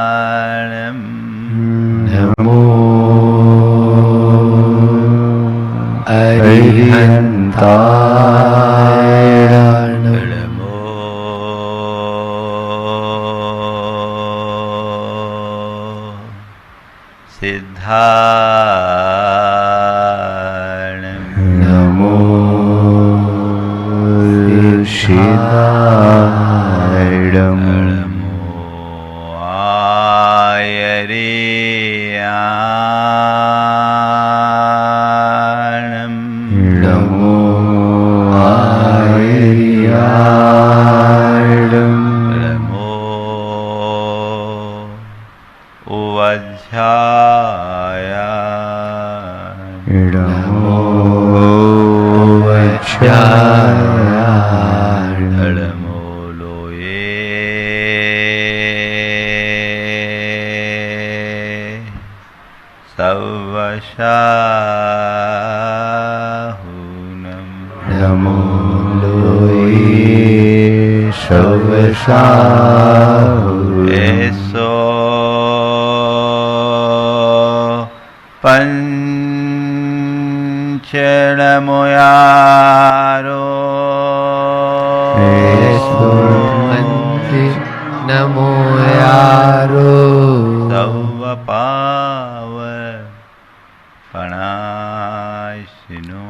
अरिहन्ताणं नमो अरिहन्ताणं नमो सिद्धाणं नमो सिद्धाणं नमो आयर्याणं नमो आयर्याणं नमो उवध्यायाय नमो वज्राय नमो लोये सवशाहुनं नमो लोये शवशाहुनं एसो पंचनमोयारो नमो यारो सवपावपणाशिनो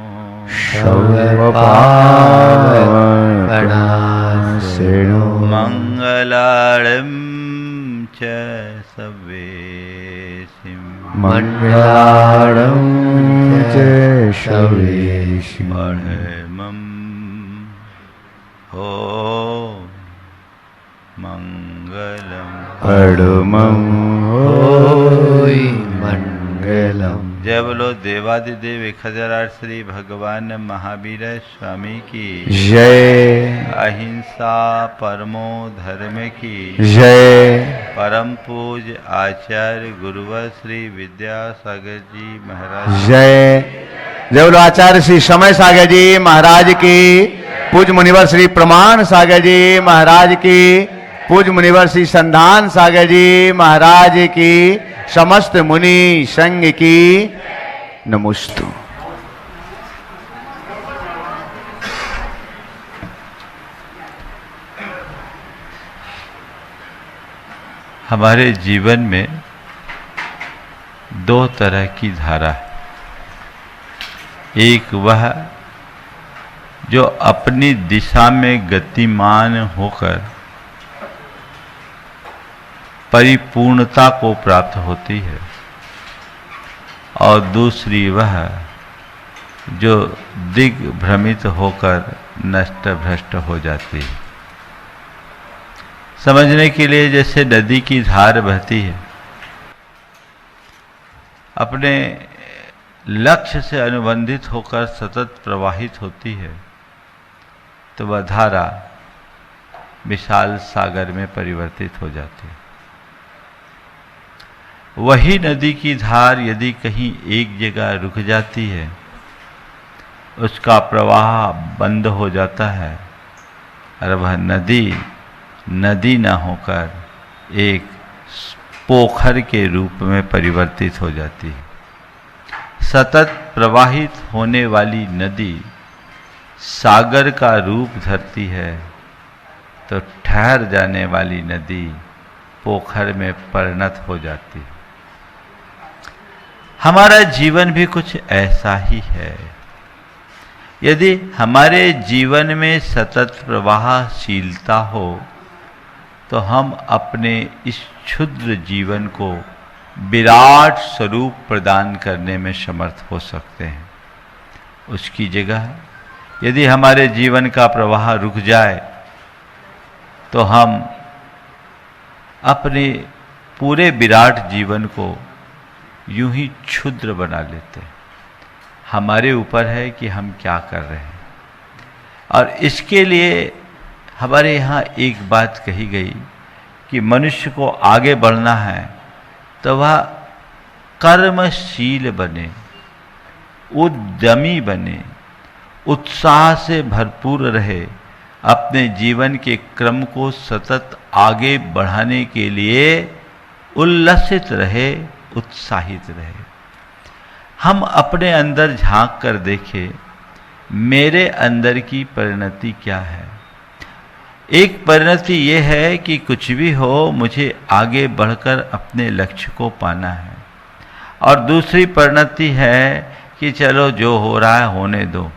शवपावपणाशिनो मङ्गलाळं च सवेसिं मङ्गलाळं च शवेशिं परमं हो मङ्गलम् परमं होय मङ्गलम्। जय बोलो देवादिदेव 1008 श्री भगवान महावीर स्वामी की जय। अहिंसा परमो धर्म की जय। परम पूज आचार्य गुरुवर श्री विद्यासागर जी महाराज जय। जय बोलो आचार्य श्री समय सागर जी महाराज की, पूज मुनिवर श्री प्रमाण सागर जी महाराज की, पूज मुनिवर श्री संधान सागर जी महाराज की, समस्त मुनि संघ की नमोस्तु। हमारे जीवन में दो तरह की धारा है। एक वह जो अपनी दिशा में गतिमान होकर परिपूर्णता को प्राप्त होती है, और दूसरी वह जो दिग्भ्रमित होकर नष्ट भ्रष्ट हो जाती है। समझने के लिए जैसे नदी की धार बहती है, अपने लक्ष्य से अनुबंधित होकर सतत प्रवाहित होती है, तो वह धारा विशाल सागर में परिवर्तित हो जाती है। वही नदी की धार यदि कहीं एक जगह रुक जाती है, उसका प्रवाह बंद हो जाता है और वह नदी नदी न होकर एक पोखर के रूप में परिवर्तित हो जाती है। सतत प्रवाहित होने वाली नदी सागर का रूप धरती है, तो ठहर जाने वाली नदी पोखर में परिणत हो जाती है। हमारा जीवन भी कुछ ऐसा ही है। यदि हमारे जीवन में सतत प्रवाहशीलता हो, तो हम अपने इस क्षुद्र जीवन को विराट स्वरूप प्रदान करने में समर्थ हो सकते हैं। उसकी जगह यदि हमारे जीवन का प्रवाह रुक जाए, तो हम अपने पूरे विराट जीवन को यूं ही क्षुद्र बना लेते हैं। हमारे ऊपर है कि हम क्या कर रहे हैं। और इसके लिए हमारे यहाँ एक बात कही गई कि मनुष्य को आगे बढ़ना है तो वह कर्मशील बने, उद्यमी बने, उत्साह से भरपूर रहे, अपने जीवन के क्रम को सतत आगे बढ़ाने के लिए उल्लसित रहे, उत्साहित रहे। हम अपने अंदर झांक कर देखें, मेरे अंदर की परिणति क्या है। एक परिणति ये है कि कुछ भी हो मुझे आगे बढ़कर अपने लक्ष्य को पाना है, और दूसरी परिणति है कि चलो जो हो रहा है होने दो।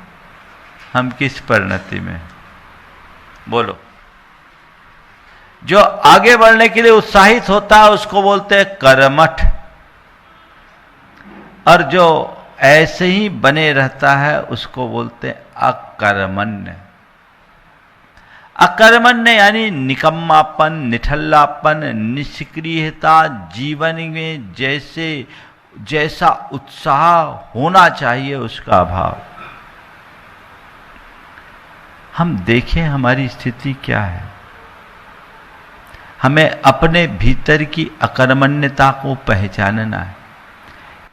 हम किस परिणति में बोलो? जो आगे बढ़ने के लिए उत्साहित होता है उसको बोलते हैं कर्मठ, और जो ऐसे ही बने रहता है उसको बोलते हैं अकर्मण्य। अकर्मण्य यानी निकम्मापन, निठल्लापन, निष्क्रियता, जीवन में जैसा उत्साह होना चाहिए उसका अभाव। हम देखें हमारी स्थिति क्या है। हमें अपने भीतर की अकर्मण्यता को पहचानना है।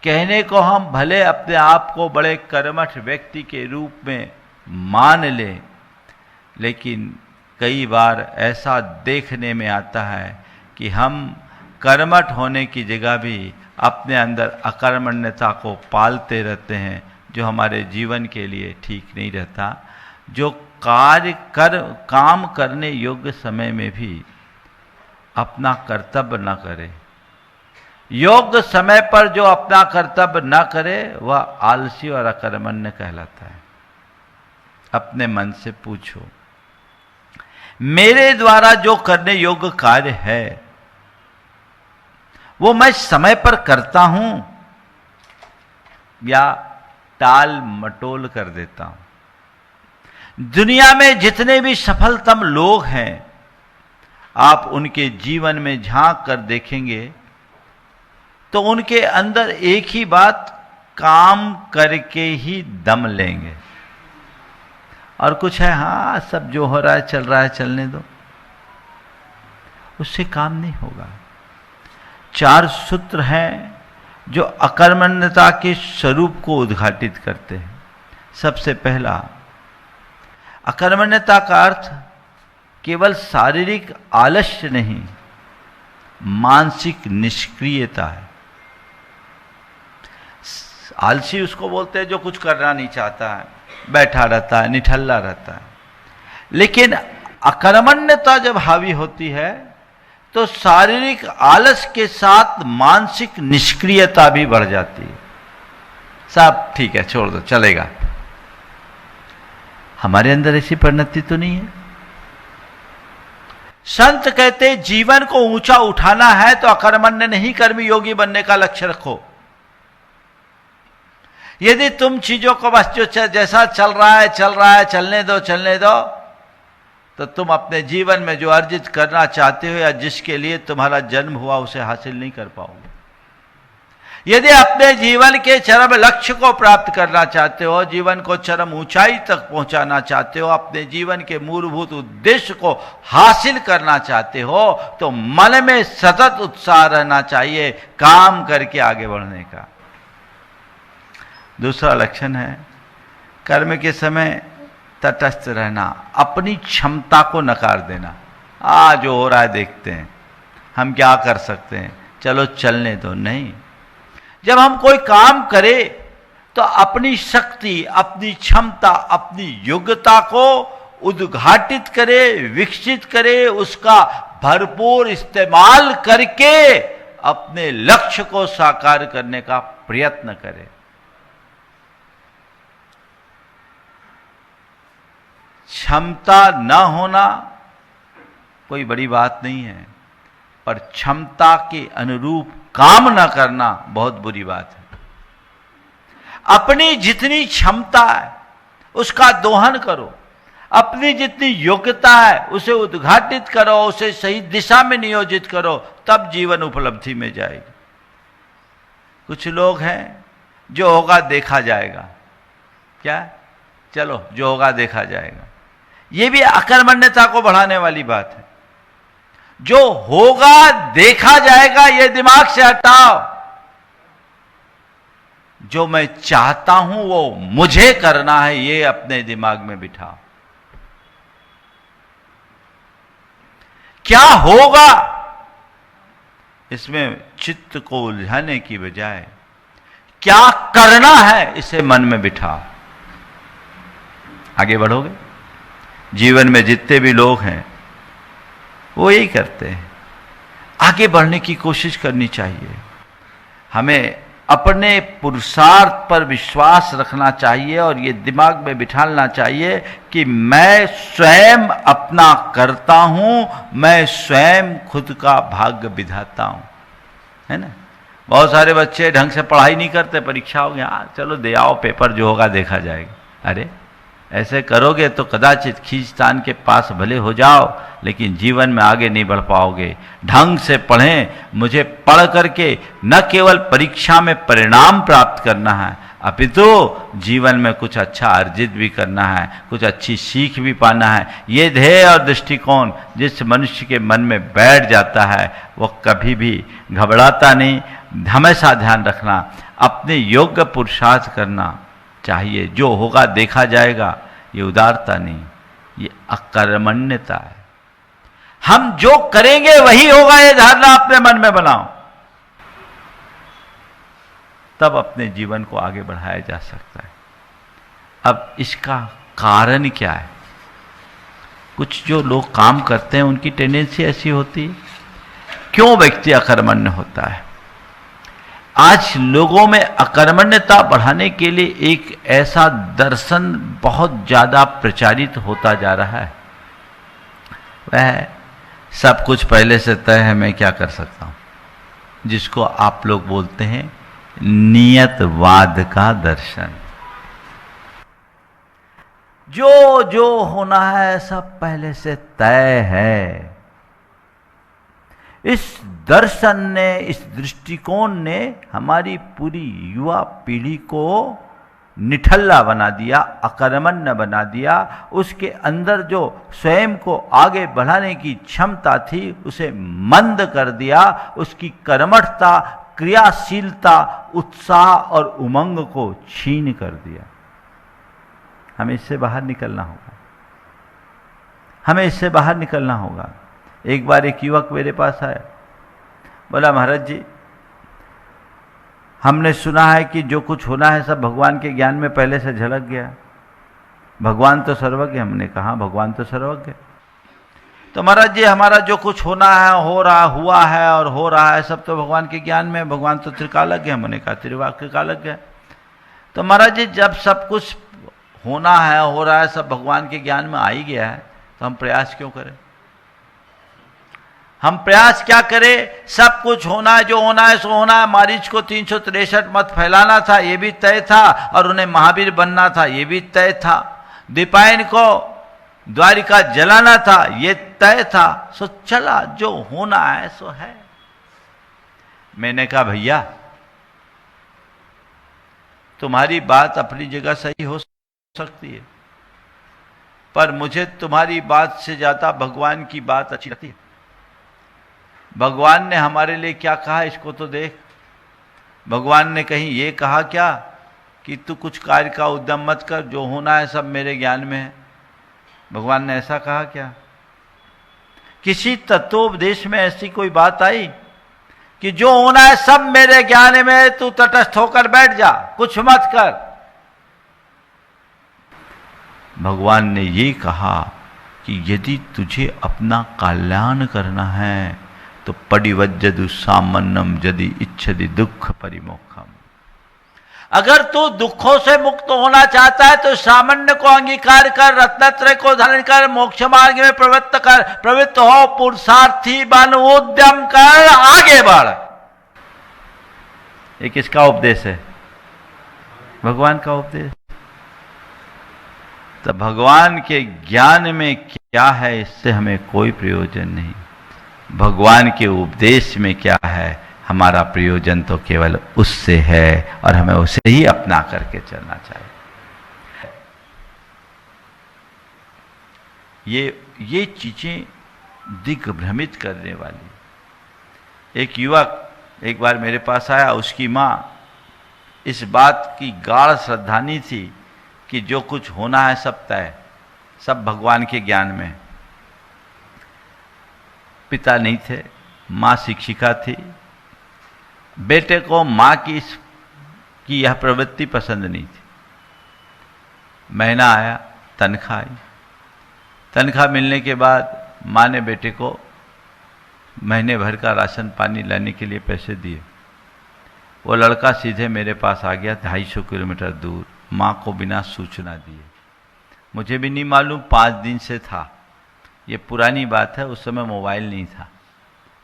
कहने को हम भले अपने आप को बड़े कर्मठ व्यक्ति के रूप में मान लें, लेकिन कई बार ऐसा देखने में आता है कि हम कर्मठ होने की जगह भी अपने अंदर अकर्मण्यता को पालते रहते हैं, जो हमारे जीवन के लिए ठीक नहीं रहता। जो काम करने योग्य समय में भी अपना कर्तव्य न करे, योग्य समय पर जो अपना कर्तव्य न करे, वह आलसी और अकर्मण्य कहलाता है। अपने मन से पूछो, मेरे द्वारा जो करने योग्य कार्य है वो मैं समय पर करता हूं या टाल मटोल कर देता हूं। दुनिया में जितने भी सफलतम लोग हैं, आप उनके जीवन में झांक कर देखेंगे तो उनके अंदर एक ही बात, काम करके ही दम लेंगे। और कुछ है, हाँ सब जो हो रहा है चल रहा है, चलने दो, उससे काम नहीं होगा। 4 सूत्र हैं जो अकर्मण्यता के स्वरूप को उद्घाटित करते हैं। सबसे पहला, अकर्मण्यता का अर्थ केवल शारीरिक आलस्य नहीं, मानसिक निष्क्रियता है। आलसी उसको बोलते हैं जो कुछ करना नहीं चाहता है, बैठा रहता है, निठल्ला रहता है। लेकिन अकर्मण्यता जब हावी होती है तो शारीरिक आलस के साथ मानसिक निष्क्रियता भी बढ़ जाती है। सब ठीक है, छोड़ दो, चलेगा। हमारे अंदर ऐसी परिणति तो नहीं है। संत कहते जीवन को ऊंचा उठाना है तो अकर्मण्य नहीं, कर्मी योगी बनने का लक्ष्य रखो। यदि तुम चीजों को बस जो जैसा चल रहा है चलने दो, तो तुम अपने जीवन में जो अर्जित करना चाहते हो या जिसके लिए तुम्हारा जन्म हुआ उसे हासिल नहीं कर पाओगे। यदि अपने जीवन के चरम लक्ष्य को प्राप्त करना चाहते हो, जीवन को चरम ऊंचाई तक पहुंचाना चाहते हो, अपने जीवन के मूलभूत उद्देश्य को हासिल करना चाहते हो, तो मन में सतत उत्साह रहना चाहिए काम करके आगे बढ़ने का। दूसरा लक्षण है कर्म के समय तटस्थ रहना, अपनी क्षमता को नकार देना। जो हो रहा है देखते हैं, हम क्या कर सकते हैं, चलो चलने दो। नहीं, जब हम कोई काम करें तो अपनी शक्ति, अपनी क्षमता, अपनी योग्यता को उद्घाटित करे, विकसित करे, उसका भरपूर इस्तेमाल करके अपने लक्ष्य को साकार करने का प्रयत्न करे। क्षमता न होना कोई बड़ी बात नहीं है, पर क्षमता के अनुरूप काम न करना बहुत बुरी बात है। अपनी जितनी क्षमता है उसका दोहन करो, अपनी जितनी योग्यता है उसे उद्घाटित करो, उसे सही दिशा में नियोजित करो, तब जीवन उपलब्धि में जाएगी। कुछ लोग हैं जो होगा देखा जाएगा, क्या, चलो जो होगा देखा जाएगा। ये भी अकर्मण्यता को बढ़ाने वाली बात है। जो होगा देखा जाएगा ये दिमाग से हटाओ। जो मैं चाहता हूं वो मुझे करना है, ये अपने दिमाग में बिठाओ। क्या होगा, इसमें चित्त को उलझाने की बजाय क्या करना है इसे मन में बिठाओ। आगे बढ़ोगे। जीवन में जितने भी लोग हैं वो यही करते हैं। आगे बढ़ने की कोशिश करनी चाहिए। हमें अपने पुरुषार्थ पर विश्वास रखना चाहिए और ये दिमाग में बिठाना चाहिए कि मैं स्वयं अपना करता हूं, मैं स्वयं खुद का भाग्य विधाता हूं, है ना। बहुत सारे बच्चे ढंग से पढ़ाई नहीं करते, परीक्षा हो गया, चलो दे आओ पेपर, जो होगा देखा जाएगा। अरे ऐसे करोगे तो कदाचित खींचतान के पास भले हो जाओ, लेकिन जीवन में आगे नहीं बढ़ पाओगे। ढंग से पढ़ें। मुझे पढ़ करके न केवल परीक्षा में परिणाम प्राप्त करना है, अपितु जीवन में कुछ अच्छा अर्जित भी करना है, कुछ अच्छी सीख भी पाना है। ये ध्येय और दृष्टिकोण जिस मनुष्य के मन में बैठ जाता है वो कभी भी घबराता नहीं। हमेशा ध्यान रखना, अपने योग्य पुरुषार्थ करना चाहिए। जो होगा देखा जाएगा, ये उदारता नहीं, ये अकर्मण्यता है। हम जो करेंगे वही होगा, ये धारणा अपने मन में बनाओ, तब अपने जीवन को आगे बढ़ाया जा सकता है। अब इसका कारण क्या है? कुछ जो लोग काम करते हैं उनकी टेंडेंसी ऐसी होती है। क्यों व्यक्ति अकर्मण्य होता है? आज लोगों में अकर्मण्यता बढ़ाने के लिए एक ऐसा दर्शन बहुत ज्यादा प्रचारित होता जा रहा है, वह सब कुछ पहले से तय है, मैं क्या कर सकता हूं, जिसको आप लोग बोलते हैं नियतवाद का दर्शन। जो जो होना है सब पहले से तय है। इस दर्शन ने, इस दृष्टिकोण ने हमारी पूरी युवा पीढ़ी को निठल्ला बना दिया, अकर्मण्य बना दिया। उसके अंदर जो स्वयं को आगे बढ़ाने की क्षमता थी उसे मंद कर दिया। उसकी कर्मठता, क्रियाशीलता, उत्साह और उमंग को छीन कर दिया। हमें इससे बाहर निकलना होगा, हमें इससे बाहर निकलना होगा। एक बार एक युवक मेरे पास आया, बोला महाराज जी, हमने सुना है कि जो कुछ होना है सब भगवान के ज्ञान में पहले से झलक गया, भगवान तो सर्वज्ञ। हमने कहा भगवान तो सर्वज्ञ, तो महाराज जी हमारा जो कुछ होना है, हो रहा, हुआ है और हो रहा है सब तो भगवान के ज्ञान में, भगवान तो त्रिकालज्ञ है। हमने कहा त्रिकालज्ञ है। तो महाराज जी जब सब कुछ होना है, हो रहा है, सब भगवान के ज्ञान में आ ही गया है, तो हम प्रयास क्यों करें? हम प्रयास क्या करें? सब कुछ होना है, जो होना है सो होना है। मारीच को 363 मत फैलाना था, ये भी तय था, और उन्हें महावीर बनना था, ये भी तय था। दीपायन को द्वारिका जलाना था, ये तय था। सो चला, जो होना है सो है। मैंने कहा भैया तुम्हारी बात अपनी जगह सही हो सकती है, पर मुझे तुम्हारी बात से ज्यादा भगवान की बात अच्छी लगती है। भगवान ने हमारे लिए क्या कहा इसको तो देख। भगवान ने कहीं ये कहा क्या कि तू कुछ कार्य का उद्यम मत कर, जो होना है सब मेरे ज्ञान में है? भगवान ने ऐसा कहा क्या? किसी तत्वोपदेश में ऐसी कोई बात आई कि जो होना है सब मेरे ज्ञान में है, तू तटस्थ होकर बैठ जा, कुछ मत कर? भगवान ने ये कहा कि यदि तुझे अपना कल्याण करना है तो परिवज्जदु सामन्नम यदि इच्छति दुख परिमोक्षम। अगर तू दुखों से मुक्त होना चाहता है तो सामान्य को अंगीकार कर, रत्नत्रय को धारण कर, मोक्ष मार्ग में प्रवृत्त हो, पुरुषार्थी बन, उद्यम कर, आगे बढ़। ये किसका उपदेश है? भगवान का उपदेश। तो भगवान के ज्ञान में क्या है इससे हमें कोई प्रयोजन नहीं। भगवान के उपदेश में क्या है, हमारा प्रयोजन तो केवल उससे है और हमें उसे ही अपना करके चलना चाहिए। ये चीजें दिग्भ्रमित करने वाली। एक युवक एक बार मेरे पास आया, उसकी माँ इस बात की गाढ़ श्रद्धा नहीं थी कि जो कुछ होना है सब तय, सब भगवान के ज्ञान में। पिता नहीं थे, माँ शिक्षिका थी। बेटे को माँ की यह प्रवृत्ति पसंद नहीं थी। महीना आया, तनख्वाह आई। तनख्वाह मिलने के बाद माँ ने बेटे को महीने भर का राशन पानी लाने के लिए पैसे दिए। वो लड़का सीधे मेरे पास आ गया 250 किलोमीटर दूर, माँ को बिना सूचना दिए। मुझे भी नहीं मालूम, 5 दिन से था। ये पुरानी बात है, उस समय मोबाइल नहीं था,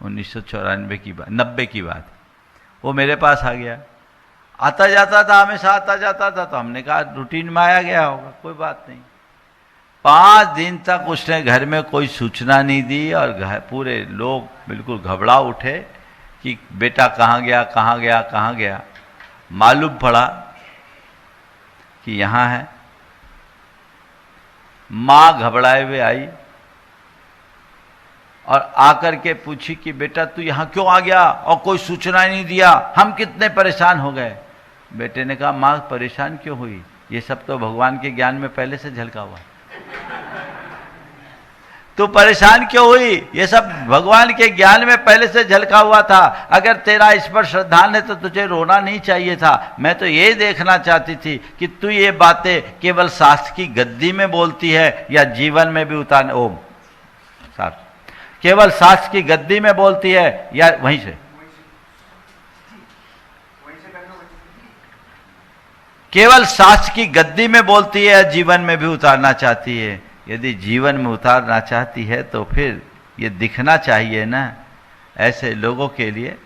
1994 की बात, 90 की बात। वो मेरे पास आ गया, आता जाता था, हमेशा आता जाता था, तो हमने कहा रूटीन में आया गया होगा, कोई बात नहीं। 5 दिन तक उसने घर में कोई सूचना नहीं दी और घर पूरे लोग बिल्कुल घबरा उठे कि बेटा कहाँ गया, कहाँ गया, कहाँ गया। मालूम पड़ा कि यहाँ है। माँ घबराए हुए आई और आकर के पूछी कि बेटा तू यहाँ क्यों आ गया और कोई सूचना नहीं दिया, हम कितने परेशान हो गए। बेटे ने कहा माँ परेशान क्यों हुई, ये सब तो भगवान के ज्ञान में पहले से झलका हुआ। तू परेशान क्यों हुई, ये सब भगवान के ज्ञान में पहले से झलका हुआ था। अगर तेरा इस पर श्रद्धा है तो तुझे रोना नहीं चाहिए था। मैं तो ये देखना चाहती थी कि तू ये बातें केवल शास्त्र की गद्दी में बोलती है या जीवन में भी उतारने। ओम शास्त्र केवल शास्त्र की गद्दी में बोलती है या वहीं से केवल शास्त्र की गद्दी में बोलती है या जीवन में भी उतारना चाहती है। यदि जीवन में उतारना चाहती है तो फिर ये दिखना चाहिए ना। ऐसे लोगों के लिए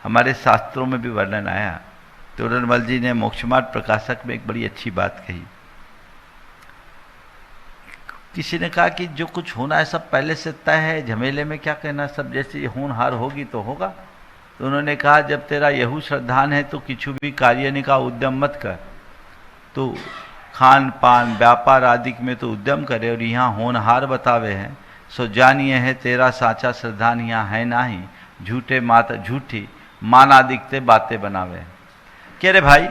हमारे शास्त्रों में भी वर्णन आया। तोरणमल जी ने मोक्षमार्ग प्रकाशक में एक बड़ी अच्छी बात कही। किसी ने कहा कि जो कुछ होना है सब पहले से तय है, झमेले में क्या कहना, सब जैसे होनहार होगी तो होगा। तो उन्होंने कहा जब तेरा यहू श्रद्धान है तो किछु भी कार्य ने का उद्यम मत कर, तो खान पान व्यापार आदि में तो उद्यम करे और यहाँ होनहार बतावे हैं। सो जानिए है तेरा साचा श्रद्धान यहाँ है नाही, झूठे मात झूठी माना दिखते बातें बनावे। कह रहे भाई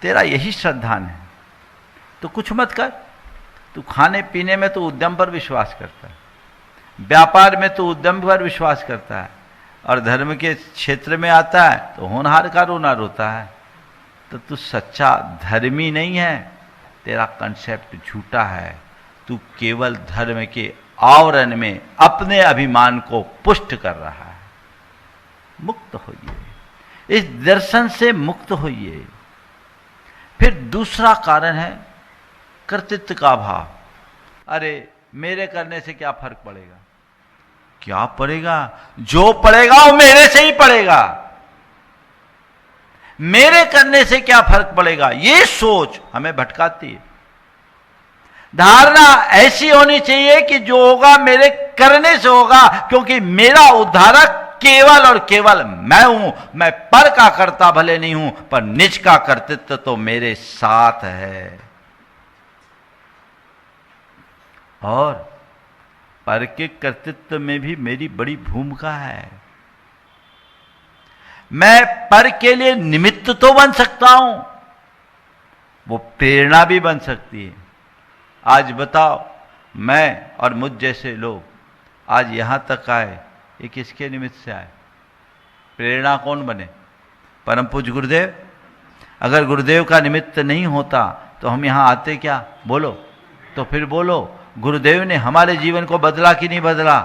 तेरा यही श्रद्धान है तो कुछ मत कर। तू खाने पीने में तो उद्यम पर विश्वास करता है, व्यापार में तो उद्यम पर विश्वास करता है, और धर्म के क्षेत्र में आता है तो होनहार का रोना रोता है। तो तू सच्चा धर्मी नहीं है, तेरा कंसेप्ट झूठा है। तू केवल धर्म के आवरण में अपने अभिमान को पुष्ट कर रहा है। मुक्त होइए, इस दर्शन से मुक्त होइए। फिर दूसरा कारण है कर्तृत्व का भाव। अरे मेरे करने से क्या फर्क पड़ेगा, क्या पड़ेगा, जो पड़ेगा वो मेरे से ही पड़ेगा, मेरे करने से क्या फर्क पड़ेगा, ये सोच हमें भटकाती है। धारणा ऐसी होनी चाहिए कि जो होगा मेरे करने से होगा, क्योंकि मेरा उद्धारक केवल और केवल मैं हूं। मैं पर का कर्ता भले नहीं हूं, पर निज का कर्तृत्व तो मेरे साथ है। और पर के कर्तृत्व में भी मेरी बड़ी भूमिका है। मैं पर के लिए निमित्त तो बन सकता हूं, वो प्रेरणा भी बन सकती है। आज बताओ, मैं और मुझ जैसे लोग आज यहां तक आए, ये किसके निमित्त से आए? प्रेरणा कौन बने? परम पूज्य गुरुदेव। अगर गुरुदेव का निमित्त नहीं होता तो हम यहां आते क्या? बोलो तो फिर बोलो, गुरुदेव ने हमारे जीवन को बदला कि नहीं बदला?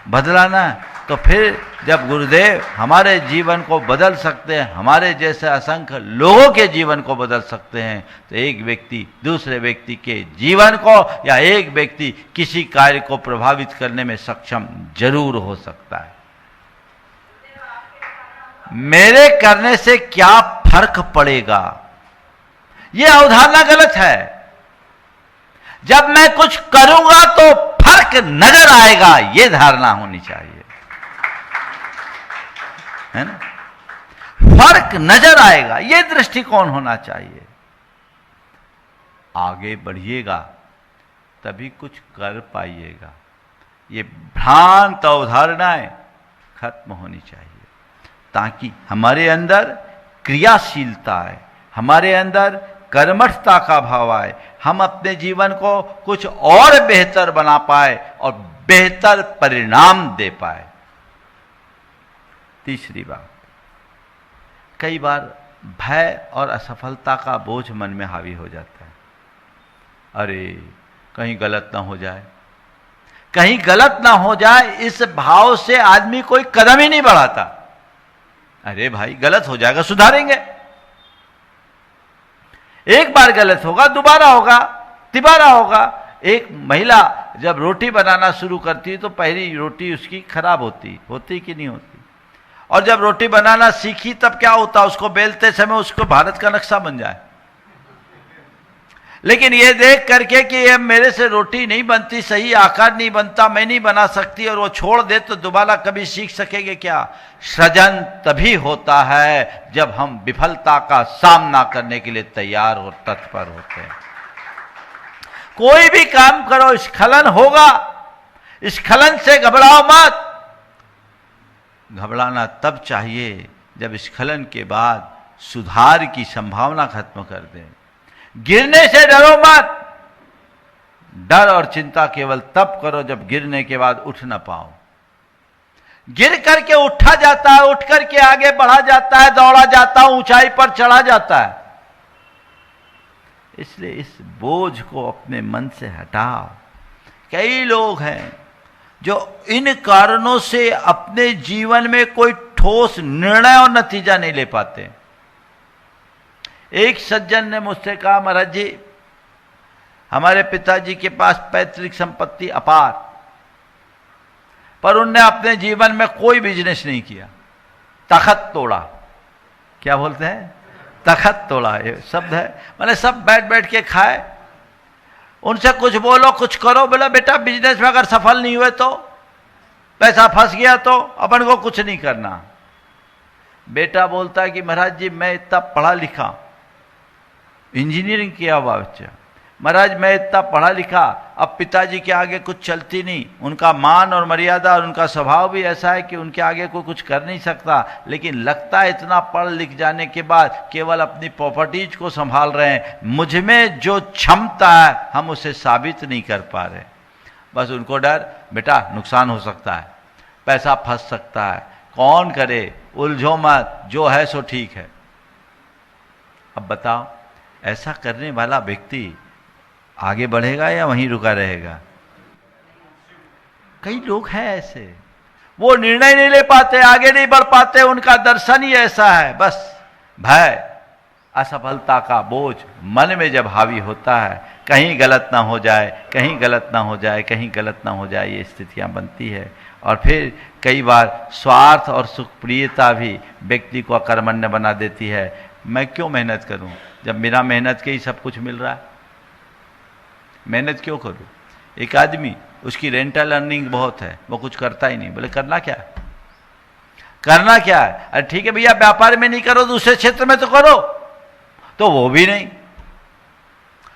बदला ना। तो फिर जब गुरुदेव हमारे जीवन को बदल सकते हैं, हमारे जैसे असंख्य लोगों के जीवन को बदल सकते हैं, तो एक व्यक्ति दूसरे व्यक्ति के जीवन को या एक व्यक्ति किसी कार्य को प्रभावित करने में सक्षम जरूर हो सकता है। मेरे करने से क्या फर्क पड़ेगा, यह अवधारणा गलत है। जब मैं कुछ करूंगा तो फर्क नजर आएगा, यह धारणा होनी चाहिए, है ना। फर्क नजर आएगा, यह दृष्टिकोण होना चाहिए। आगे बढ़िएगा तभी कुछ कर पाइएगा। ये भ्रांत अवधारणाएं खत्म होनी चाहिए, ताकि हमारे अंदर क्रियाशीलता आए, हमारे अंदर कर्मठता का भाव आए, हम अपने जीवन को कुछ और बेहतर बना पाए और बेहतर परिणाम दे पाए। तीसरी बात, कई बार भय और असफलता का बोझ मन में हावी हो जाता है। अरे कहीं गलत ना हो जाए, कहीं गलत ना हो जाए, इस भाव से आदमी कोई कदम ही नहीं बढ़ाता। अरे भाई गलत हो जाएगा, सुधारेंगे। एक बार गलत होगा, दोबारा होगा, तिबारा होगा। एक महिला जब रोटी बनाना शुरू करती है तो पहली रोटी उसकी खराब होती कि नहीं होती? और जब रोटी बनाना सीखी तब क्या होता, उसको बेलते समय उसको भारत का नक्शा बन जाए। लेकिन ये देख करके कि ये मेरे से रोटी नहीं बनती, सही आकार नहीं बनता, मैं नहीं बना सकती, और वो छोड़ दे तो दोबारा कभी सीख सकेंगे क्या? सृजन तभी होता है जब हम विफलता का सामना करने के लिए तैयार और तत्पर होते हैं। कोई भी काम करो, स्खलन होगा, स्खलन से घबराओ मत। घबराना तब चाहिए जब स्खलन के बाद सुधार की संभावना खत्म कर दें। गिरने से डरो मत। डर और चिंता केवल तब करो जब गिरने के बाद उठ ना पाओ। गिर करके उठा जाता है, उठ करके आगे बढ़ा जाता है, दौड़ा जाता है, ऊंचाई पर चढ़ा जाता है। इसलिए इस बोझ को अपने मन से हटाओ। कई लोग हैं जो इन कारणों से अपने जीवन में कोई ठोस निर्णय और नतीजा नहीं ले पाते। एक सज्जन ने मुझसे कहा, महाराज जी हमारे पिताजी के पास पैतृक संपत्ति अपार, पर उनने अपने जीवन में कोई बिजनेस नहीं किया, तखत तोड़ा। क्या बोलते हैं? तखत तोड़ा, ये शब्द है। मैंने सब बैठ बैठ के खाए, उनसे कुछ बोलो कुछ करो, बोला बेटा बिजनेस में अगर सफल नहीं हुए तो, पैसा फंस गया तो अपन को कुछ नहीं करना। बेटा बोलता है कि महाराज जी मैं इतना पढ़ा लिखा, इंजीनियरिंग किया हुआ बच्चा, महाराज मैं इतना पढ़ा लिखा, अब पिताजी के आगे कुछ चलती नहीं। उनका मान और मर्यादा और उनका स्वभाव भी ऐसा है कि उनके आगे कोई कुछ कर नहीं सकता। लेकिन लगता है इतना पढ़ लिख जाने के बाद केवल अपनी प्रॉपर्टीज को संभाल रहे हैं, मुझ में जो क्षमता है हम उसे साबित नहीं कर पा रहे। बस उनको डर, बेटा नुकसान हो सकता है, पैसा फंस सकता है, कौन करे, उलझो मत, जो है सो ठीक है। अब बताओ, ऐसा करने वाला व्यक्ति आगे बढ़ेगा या वहीं रुका रहेगा? कई लोग हैं ऐसे, वो निर्णय नहीं ले पाते, आगे नहीं बढ़ पाते, उनका दर्शन ही ऐसा है। बस भय, असफलता का बोझ मन में जब हावी होता है, कहीं गलत ना हो जाए, कहीं गलत ना हो जाए, कहीं गलत ना हो जाए, ये स्थितियां बनती है। और फिर कई बार स्वार्थ और सुखप्रियता भी व्यक्ति को अकर्मण्य बना देती है। मैं क्यों मेहनत करूं जब बिना मेहनत के ही सब कुछ मिल रहा है? मेहनत क्यों करूं? एक आदमी, उसकी रेंटल अर्निंग बहुत है, वो कुछ करता ही नहीं। बोले करना क्या है? करना क्या है? अरे ठीक है भैया, व्यापार में नहीं करो, दूसरे क्षेत्र में तो करो, तो वो भी नहीं।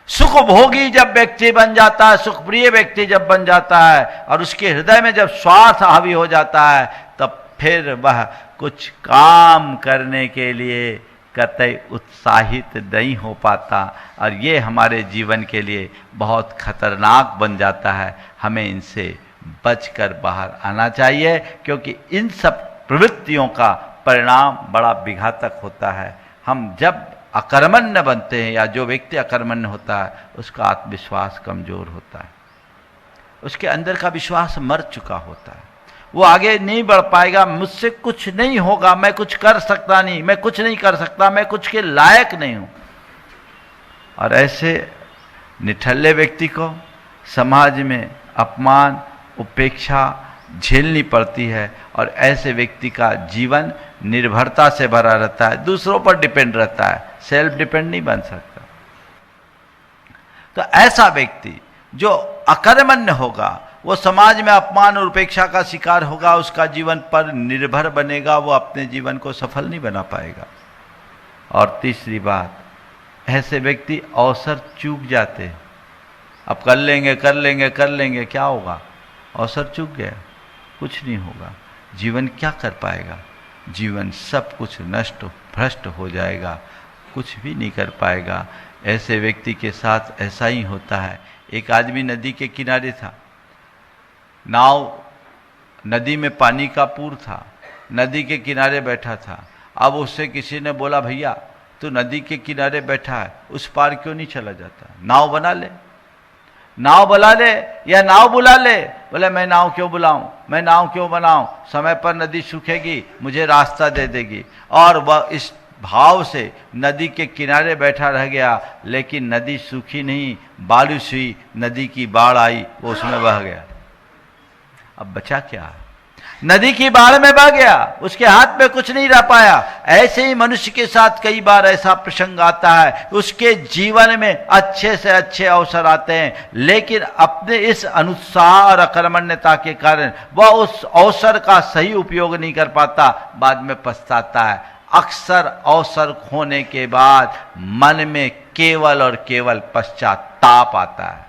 सुख भोगी जब व्यक्ति बन जाता है, सुखप्रिय व्यक्ति जब बन जाता है और उसके हृदय में जब स्वार्थ हावी हो जाता है, तब फिर वह कुछ काम करने के लिए कतई उत्साहित नहीं हो पाता, और ये हमारे जीवन के लिए बहुत खतरनाक बन जाता है। हमें इनसे बचकर बाहर आना चाहिए, क्योंकि इन सब प्रवृत्तियों का परिणाम बड़ा विघातक होता है। हम जब अकर्मण्य बनते हैं, या जो व्यक्ति अकर्मण्य होता है, उसका आत्मविश्वास कमजोर होता है, उसके अंदर का विश्वास मर चुका होता है, वो आगे नहीं बढ़ पाएगा। मुझसे कुछ नहीं होगा, मैं कुछ कर सकता नहीं, मैं कुछ नहीं कर सकता, मैं कुछ के लायक नहीं हूं। और ऐसे निठल्ले व्यक्ति को समाज में अपमान, उपेक्षा झेलनी पड़ती है, और ऐसे व्यक्ति का जीवन निर्भरता से भरा रहता है, दूसरों पर डिपेंड रहता है, सेल्फ डिपेंड नहीं बन सकता। तो ऐसा व्यक्ति जो अकर्मण्य होगा, वो समाज में अपमान और उपेक्षा का शिकार होगा, उसका जीवन पर निर्भर बनेगा, वो अपने जीवन को सफल नहीं बना पाएगा। और तीसरी बात, ऐसे व्यक्ति अवसर चूक जाते हैं। अब कर लेंगे कर लेंगे कर लेंगे, क्या होगा? अवसर चूक गया, कुछ नहीं होगा। जीवन क्या कर पाएगा? जीवन सब कुछ नष्ट भ्रष्ट हो जाएगा, कुछ भी नहीं कर पाएगा। ऐसे व्यक्ति के साथ ऐसा ही होता है। एक आदमी नदी के किनारे था, नाव, नदी में पानी का पूर था, नदी के किनारे बैठा था। अब उससे किसी ने बोला, भैया तू नदी के किनारे बैठा है, उस पार क्यों नहीं चला जाता, नाव बना ले, नाव बुला ले या नाव बुला ले। बोले मैं नाव क्यों बुलाऊं, मैं नाव क्यों बनाऊं, समय पर नदी सूखेगी, मुझे रास्ता दे देगी। और वह इस भाव से नदी के किनारे बैठा रह गया, लेकिन नदी सूखी नहीं, बारिश हुई, नदी की बाढ़ आई, वो उसमें बह गया। अब बचा क्या, नदी की बाढ़ में बह गया, उसके हाथ में कुछ नहीं रह पाया। ऐसे ही मनुष्य के साथ कई बार ऐसा प्रसंग आता है, उसके जीवन में अच्छे से अच्छे अवसर आते हैं, लेकिन अपने इस अनुत्साह और अकर्मण्यता के कारण वह उस अवसर का सही उपयोग नहीं कर पाता, बाद में पछताता है। अक्सर अवसर खोने के बाद मन में केवल और केवल पश्चाताप आता है।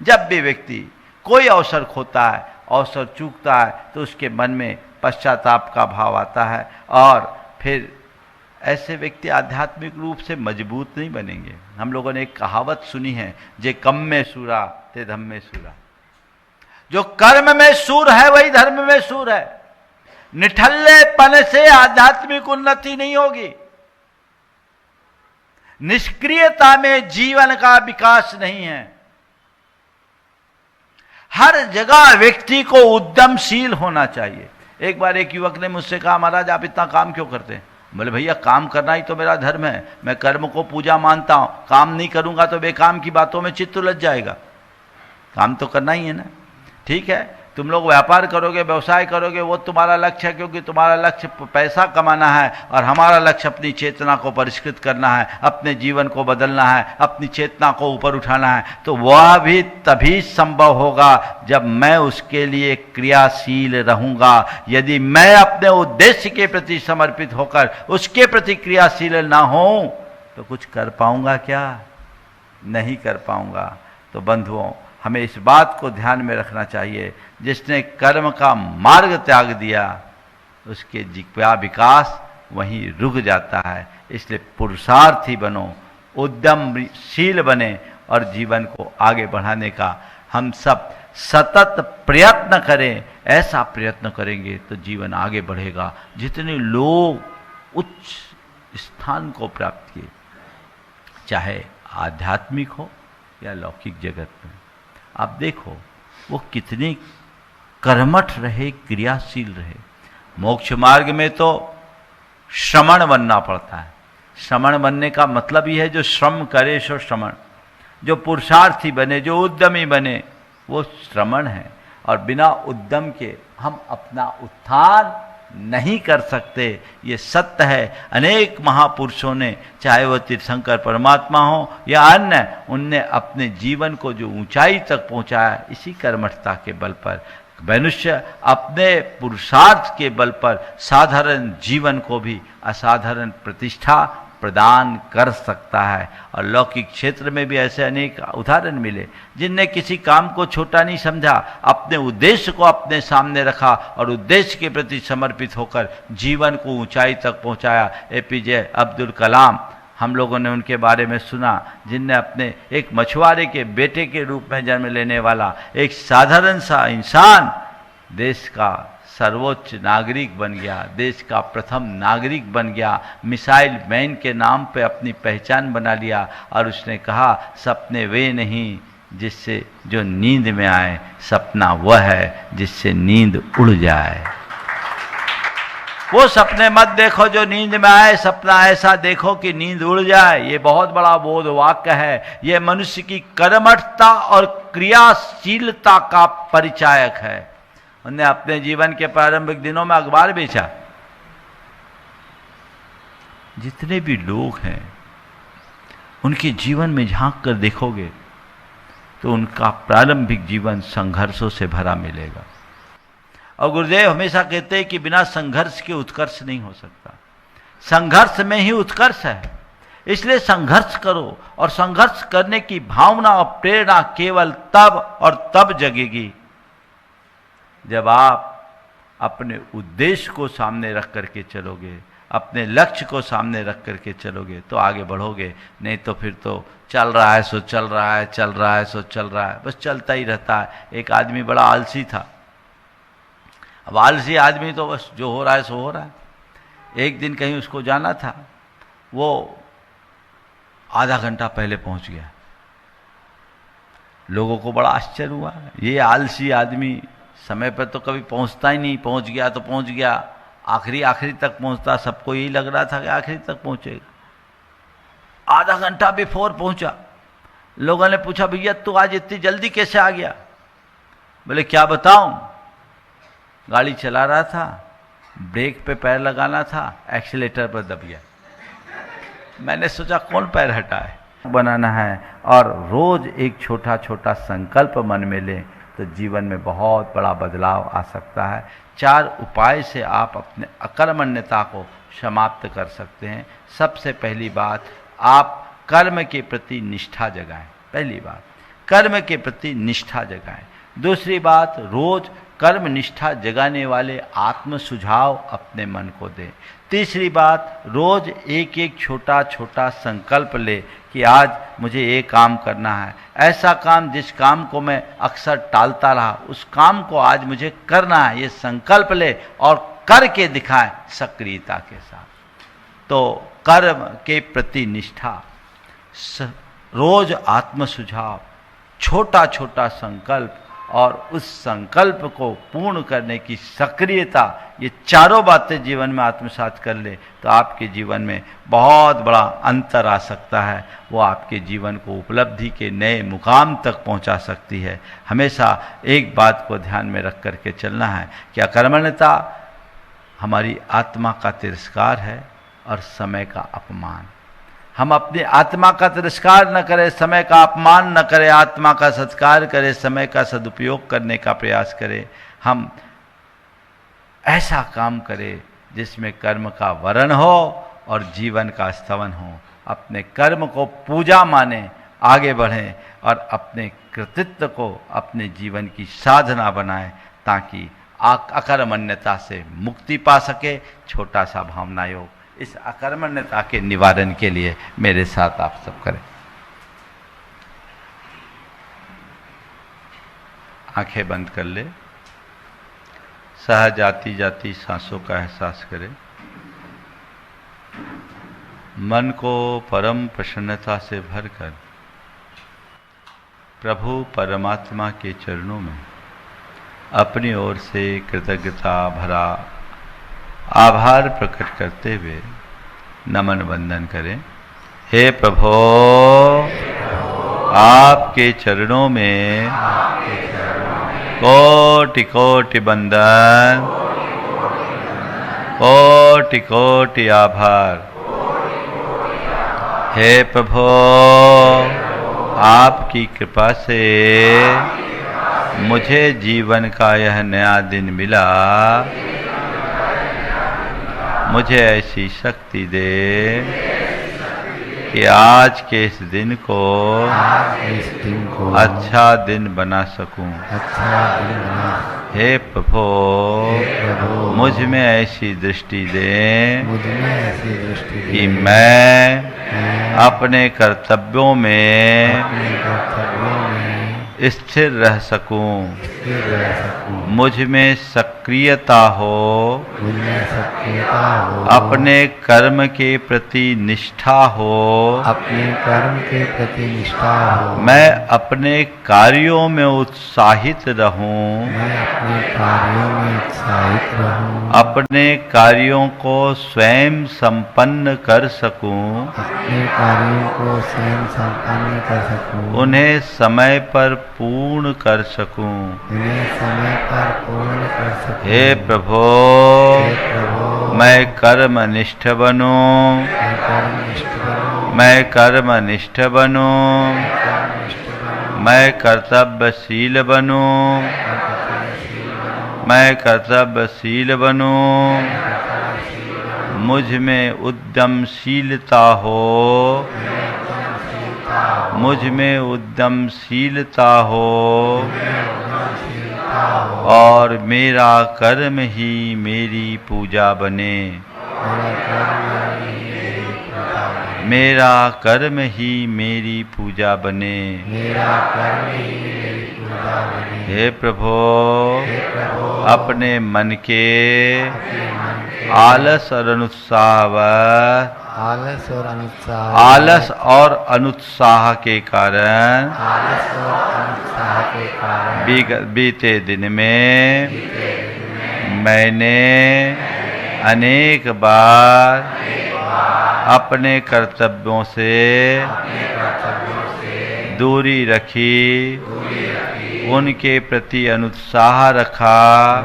जब भी व्यक्ति कोई अवसर खोता है, अवसर चूकता है, तो उसके मन में पश्चाताप का भाव आता है, और फिर ऐसे व्यक्ति आध्यात्मिक रूप से मजबूत नहीं बनेंगे। हम लोगों ने एक कहावत सुनी है, जे कम में सूरा ते धम में सूरा। जो कर्म में सूर है वही धर्म में सूर है। निठल्लेपन से आध्यात्मिक उन्नति नहीं होगी, निष्क्रियता में जीवन का विकास नहीं है। हर जगह व्यक्ति को उद्यमशील होना चाहिए। एक बार एक युवक ने मुझसे कहा, महाराज आप इतना काम क्यों करते हैं? बोले भैया काम करना ही तो मेरा धर्म है, मैं कर्म को पूजा मानता हूं, काम नहीं करूंगा तो बेकाम की बातों में चित्त उलझ जाएगा, काम तो करना ही है ना। ठीक है, तुम लोग व्यापार करोगे, व्यवसाय करोगे, वो तुम्हारा लक्ष्य है, क्योंकि तुम्हारा लक्ष्य पैसा कमाना है, और हमारा लक्ष्य अपनी चेतना को परिष्कृत करना है, अपने जीवन को बदलना है, अपनी चेतना को ऊपर उठाना है। तो वह भी तभी संभव होगा जब मैं उसके लिए क्रियाशील रहूंगा। यदि मैं अपने उद्देश्य के प्रति समर्पित होकर उसके प्रति क्रियाशील ना हूं तो कुछ कर पाऊंगा क्या? नहीं कर पाऊंगा। तो बंधुओं, हमें इस बात को ध्यान में रखना चाहिए, जिसने कर्म का मार्ग त्याग दिया उसके जिज्ञा विकास वहीं रुक जाता है। इसलिए पुरुषार्थी बनो, उद्यमशील बने, और जीवन को आगे बढ़ाने का हम सब सतत प्रयत्न करें। ऐसा प्रयत्न करेंगे तो जीवन आगे बढ़ेगा। जितने लोग उच्च स्थान को प्राप्त किए, चाहे आध्यात्मिक हो या लौकिक जगत में, आप देखो वो कितने कर्मठ रहे, क्रियाशील रहे। मोक्ष मार्ग में तो श्रमण बनना पड़ता है। श्रमण बनने का मतलब ही है जो श्रम करे सो श्रमण, जो पुरुषार्थी बने, जो उद्यमी बने, वो श्रमण है। और बिना उद्यम के हम अपना उत्थान नहीं कर सकते, ये सत्य है। अनेक महापुरुषों ने, चाहे वह तीर्थंकर परमात्मा हो या अन्य, उनने अपने जीवन को जो ऊंचाई तक पहुंचाया इसी कर्मठता के बल पर। मनुष्य अपने पुरुषार्थ के बल पर साधारण जीवन को भी असाधारण प्रतिष्ठा प्रदान कर सकता है। और लौकिक क्षेत्र में भी ऐसे अनेक उदाहरण मिले जिनने किसी काम को छोटा नहीं समझा, अपने उद्देश्य को अपने सामने रखा और उद्देश्य के प्रति समर्पित होकर जीवन को ऊंचाई तक पहुंचाया। एपीजे अब्दुल कलाम, हम लोगों ने उनके बारे में सुना, जिनने अपने एक मछुआरे के बेटे के रूप में जन्म लेने वाला एक साधारण सा इंसान देश का सर्वोच्च नागरिक बन गया, देश का प्रथम नागरिक बन गया, मिसाइल मैन के नाम पे अपनी पहचान बना लिया। और उसने कहा, सपने वे नहीं जिससे जो नींद में आए, सपना वह है जिससे नींद उड़ जाए। वो सपने मत देखो जो नींद में आए, सपना ऐसा देखो कि नींद उड़ जाए। ये बहुत बड़ा बोध वाक्य है। ये मनुष्य की कर्मठता और क्रियाशीलता का परिचायक है। उन्होंने अपने जीवन के प्रारंभिक दिनों में अखबार बेचा। जितने भी लोग हैं उनके जीवन में झांक कर देखोगे तो उनका प्रारंभिक जीवन संघर्षों से भरा मिलेगा। और गुरुदेव हमेशा कहते हैं कि बिना संघर्ष के उत्कर्ष नहीं हो सकता, संघर्ष में ही उत्कर्ष है। इसलिए संघर्ष करो, और संघर्ष करने की भावना और प्रेरणा केवल तब और तब जगेगी जब आप अपने उद्देश्य को सामने रख करके चलोगे, अपने लक्ष्य को सामने रख करके चलोगे तो आगे बढ़ोगे। नहीं तो फिर तो चल रहा है सो चल रहा है, चल रहा है सो चल रहा है, बस चलता ही रहता है। एक आदमी बड़ा आलसी था। अब आलसी आदमी तो बस जो हो रहा है सो हो रहा है। एक दिन कहीं उसको जाना था, वो आधा घंटा पहले पहुंच गया। लोगों को बड़ा आश्चर्य हुआ, ये आलसी आदमी समय पर तो कभी पहुंचता ही नहीं, पहुंच गया तो पहुंच गया, आखिरी तक पहुंचता। सबको यही लग रहा था कि आखिरी तक पहुंचेगा। आधा घंटा बिफोर पहुंचा। लोगों ने पूछा, भैया तू आज इतनी जल्दी कैसे आ गया? बोले क्या बताऊं, गाड़ी चला रहा था, ब्रेक पे पैर लगाना था, एक्सीलेटर पर दब गया। मैंने सोचा कौन पैर हटाए। बनाना है और रोज एक छोटा छोटा संकल्प मन में लें तो जीवन में बहुत बड़ा बदलाव आ सकता है। 4 उपाय से आप अपने अकर्मण्यता को समाप्त कर सकते हैं। सबसे पहली बात, आप कर्म के प्रति निष्ठा जगाएं। पहली बात, कर्म के प्रति निष्ठा जगाएं। दूसरी बात, रोज कर्म निष्ठा जगाने वाले आत्म सुझाव अपने मन को दें। तीसरी बात, रोज एक एक छोटा छोटा संकल्प ले कि आज मुझे ये काम करना है। ऐसा काम जिस काम को मैं अक्सर टालता रहा, उस काम को आज मुझे करना है, ये संकल्प ले और करके दिखाएं सक्रियता के साथ। तो कर्म के प्रति निष्ठा, रोज आत्म सुझाव, छोटा छोटा संकल्प और उस संकल्प को पूर्ण करने की सक्रियता, ये चारों बातें जीवन में आत्मसात कर ले तो आपके जीवन में बहुत बड़ा अंतर आ सकता है। वो आपके जीवन को उपलब्धि के नए मुकाम तक पहुंचा सकती है। हमेशा एक बात को ध्यान में रख करके चलना है कि अकर्मण्यता हमारी आत्मा का तिरस्कार है और समय का अपमान। हम अपनी आत्मा का तिरस्कार न करें, समय का अपमान न करें, आत्मा का सत्कार करें, समय का सदुपयोग करने का प्रयास करें। हम ऐसा काम करें जिसमें कर्म का वर्ण हो और जीवन का स्तवन हो। अपने कर्म को पूजा माने, आगे बढ़ें और अपने कृतित्व को अपने जीवन की साधना बनाएं ताकि अकर्मण्यता से मुक्ति पा सके। छोटा सा भावना योग इस अकर्मण्यता के निवारण के लिए मेरे साथ आप सब करें। आंखें बंद कर ले, सहज आती जाती सांसों का एहसास करें। मन को परम प्रसन्नता से भरकर प्रभु परमात्मा के चरणों में अपनी ओर से कृतज्ञता भरा आभार प्रकट करते हुए नमन वंदन करें। हे प्रभु, आपके चरणों में कोटि कोटि वंदन, कोटि कोटि आभार। हे प्रभु, आपकी कृपा से मुझे जीवन का यह नया दिन मिला। मुझे ऐसी शक्ति दे कि आज के इस दिन को अच्छा दिन बना सकूं। हे प्रभु, मुझ में ऐसी दृष्टि दे कि मैं अपने कर्तव्यों में स्थिर रह सकूं। मुझ में सक्रियता हो, अपने कर्म के प्रति निष्ठा हो, मैं अपने कार्यों में उत्साहित रहूं, अपने कार्यों को स्वयं संपन्न कर सकूं, उन्हें समय पर पूर्ण कर सकूं। हे प्रभु, मैं कर्मनिष्ठ बनूं, मैं कर्मनिष्ठ बनूं, मैं कर्तव्यशील बनूं, मैं कर्तव्यशील बनूं। मुझ में उद्यमशीलता हो, मुझ में उद्यमशीलता हो, और मेरा कर्म ही मेरी पूजा बने। मेरा कर्म ही मेरी पूजा बने। हे प्रभु, अपने मन के आलस और अनुत्साहवश आलस और अनुत्साह के कारण बीते दिन में मैंने अनेक बार अपने कर्तव्यों से दूरी रखी, उनके प्रति अनुत्साह रखा,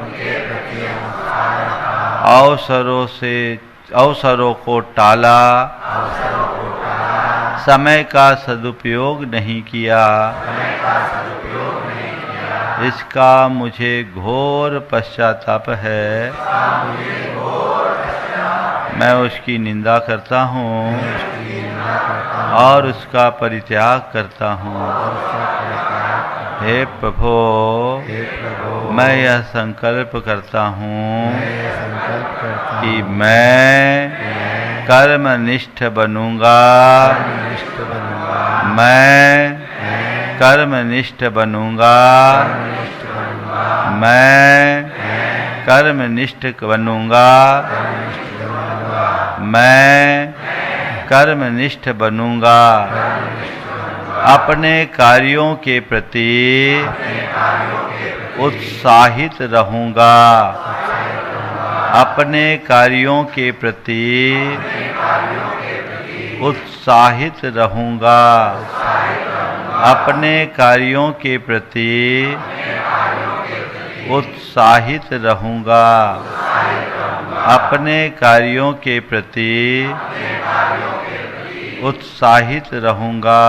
अवसरों को टाला, समय का सदुपयोग नहीं किया। इसका मुझे घोर पश्चाताप है। मैं उसकी निंदा करता हूँ और उसका परित्याग करता हूँ। हे प्रभु, मैं यह संकल्प करता हूँ कि मैं कर्मनिष्ठ बनूंगा। मैं कर्मनिष्ठ बनूंगा। मैं कर्मनिष्ठ बनूंगा। मैं कर्मनिष्ठ बनूंगा। अपने कार्यों के प्रति उत्साहित रहूंगा। अपने कार्यों के प्रति उत्साहित रहूंगा। अपने कार्यों के प्रति उत्साहित रहूंगा। अपने कार्यों के प्रति उत्साहित रहूंगा।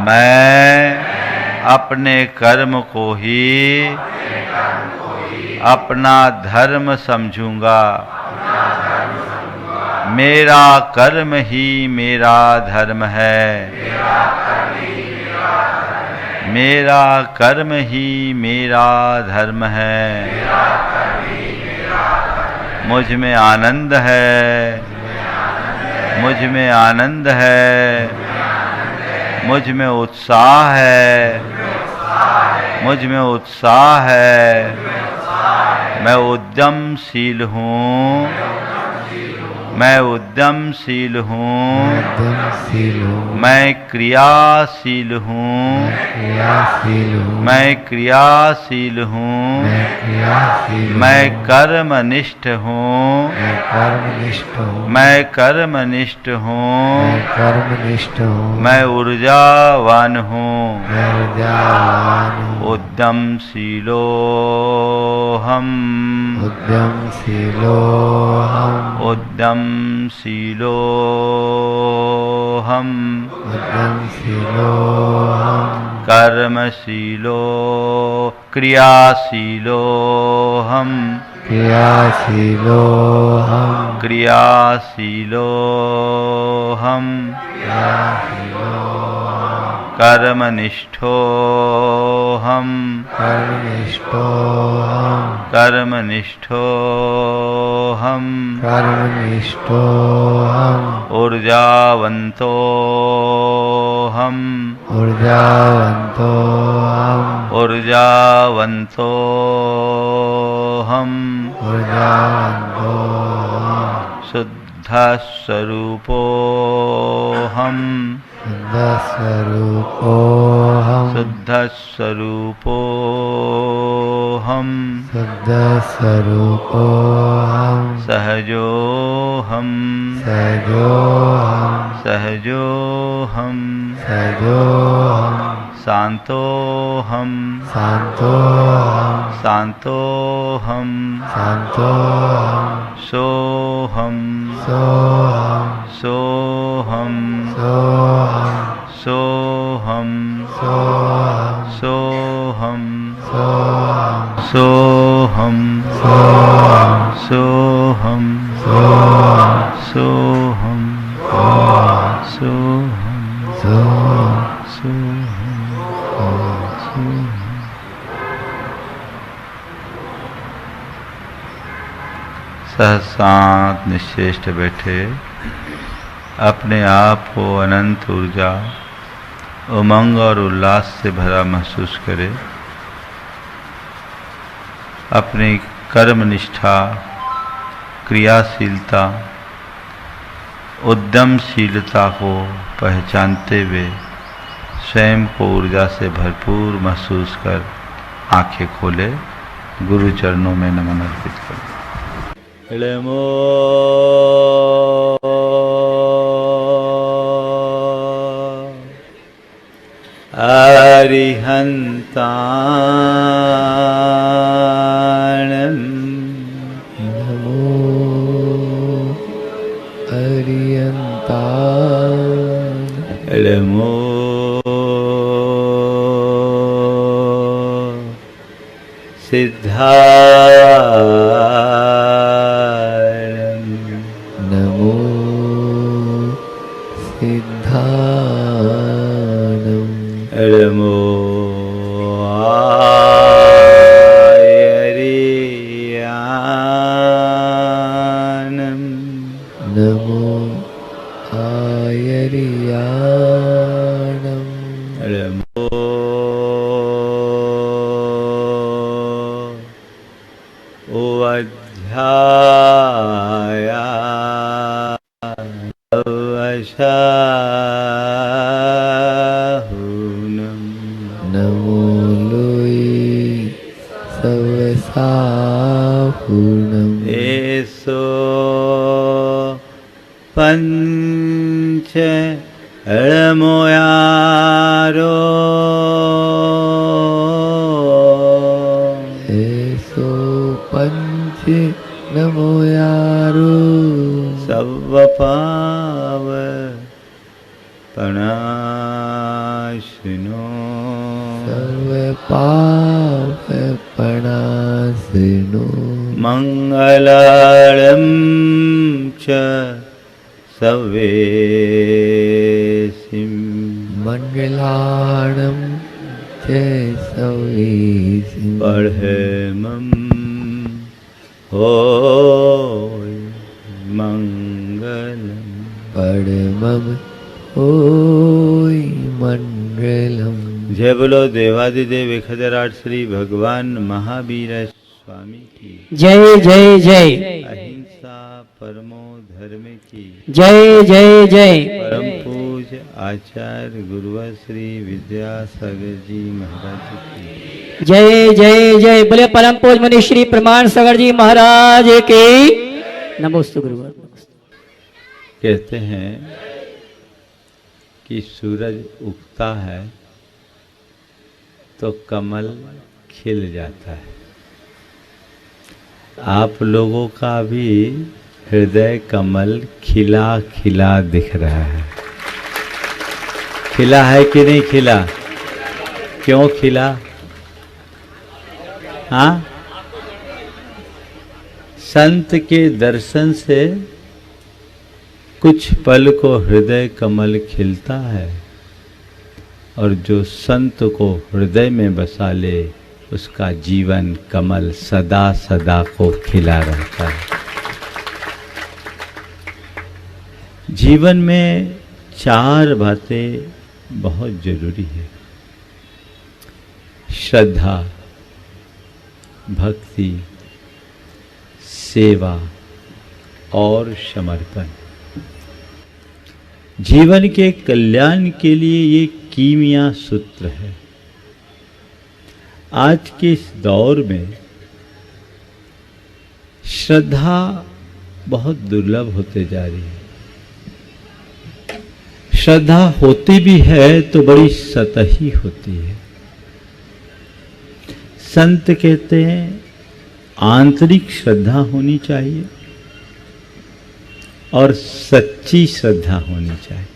मैं अपने कर्म को ही अपना धर्म समझूंगा। मेरा कर्म ही मेरा धर्म है। मेरा कर्म ही मेरा धर्म है। मुझ में आनंद है। मुझ में आनंद है। मुझ में उत्साह है। मुझ में उत्साह है। मैं उद्यमशील हूँ। मैं उद्यमशील हूँ। मैं क्रियाशील हूँ। मैं क्रियाशील हूँ। मैं कर्मनिष्ठ हूँ। मैं कर्मनिष्ठ हूँ। मैं ऊर्जावान हूँ। उद्यमशीलो हम। उद्यमशीलो हम। कर्मशीलो क्रियाशीलो हम। क्रियाशीलो हम। कर्मनिष्ठो हम। कर्मनिष्ठो हम। ऊर्जावंतो हम। ऊर्जावंतो हम। शुद्ध स्वरूपो हम। शुद्ध स्वरूपो हम। सहजो हम। सहजो हम। शांतो हम। शांतो हम। सोहम। सोहम। सोहम। सोहम। सोहम। सोहम। सोहम। सोहम। सहसांत निश्चेष्ट बैठे अपने आप को अनंत ऊर्जा, उमंग और उल्लास से भरा महसूस करे। अपनी कर्म निष्ठा, क्रियाशीलता, उद्यमशीलता को पहचानते हुए स्वयं को ऊर्जा से भरपूर महसूस कर आंखें खोले, गुरु चरणों में नमन अर्पित करें। अरिहन्ताणं नमो अरिहन्ताणं नमो सिद्धारणं नमो सिद्धारणं नमो आयर्यानं नमो आयर्याणं नमो ओऽध्याया अवशाहुनं नमो लोई सवसाहुनं एषो पंच अळमोयारो एसो पंच नमो यारो सवपाव पणाशिनो सर्व पाप पणासिनो मंगलाळं च सवेसिं मंगलाणं च सवेसिं पढ़मं होय मंगलम् परमं होय मंगलम्। जय बोलो देवादिदेव 1008 श्री भगवान महावीर स्वामी की जय जय जय अहिंसा परमो धर्म की जय जय जय परम पूज्य आचार्य गुरुवर श्री विद्यासागर जी महाराज की जय जय जय बोले परम पूज्य मुनि श्री प्रमाण सागर जी महाराज की नमोस्तु गुरुवर। कहते हैं कि सूरज उगता है तो कमल खिल जाता है। आप लोगों का भी हृदय कमल खिला खिला दिख रहा है। खिला है कि नहीं खिला? क्यों खिला? हाँ, संत के दर्शन से कुछ पल को हृदय कमल खिलता है और जो संत को हृदय में बसा ले उसका जीवन कमल सदा सदा को खिला रहता है। जीवन में 4 बातें बहुत जरूरी है: श्रद्धा, भक्ति, सेवा और समर्पण। जीवन के कल्याण के लिए ये कीमिया सूत्र है। आज के इस दौर में श्रद्धा बहुत दुर्लभ होते जा रही है। श्रद्धा होती भी है तो बड़ी सतही होती है। संत कहते हैं आंतरिक श्रद्धा होनी चाहिए और सच्ची श्रद्धा होनी चाहिए।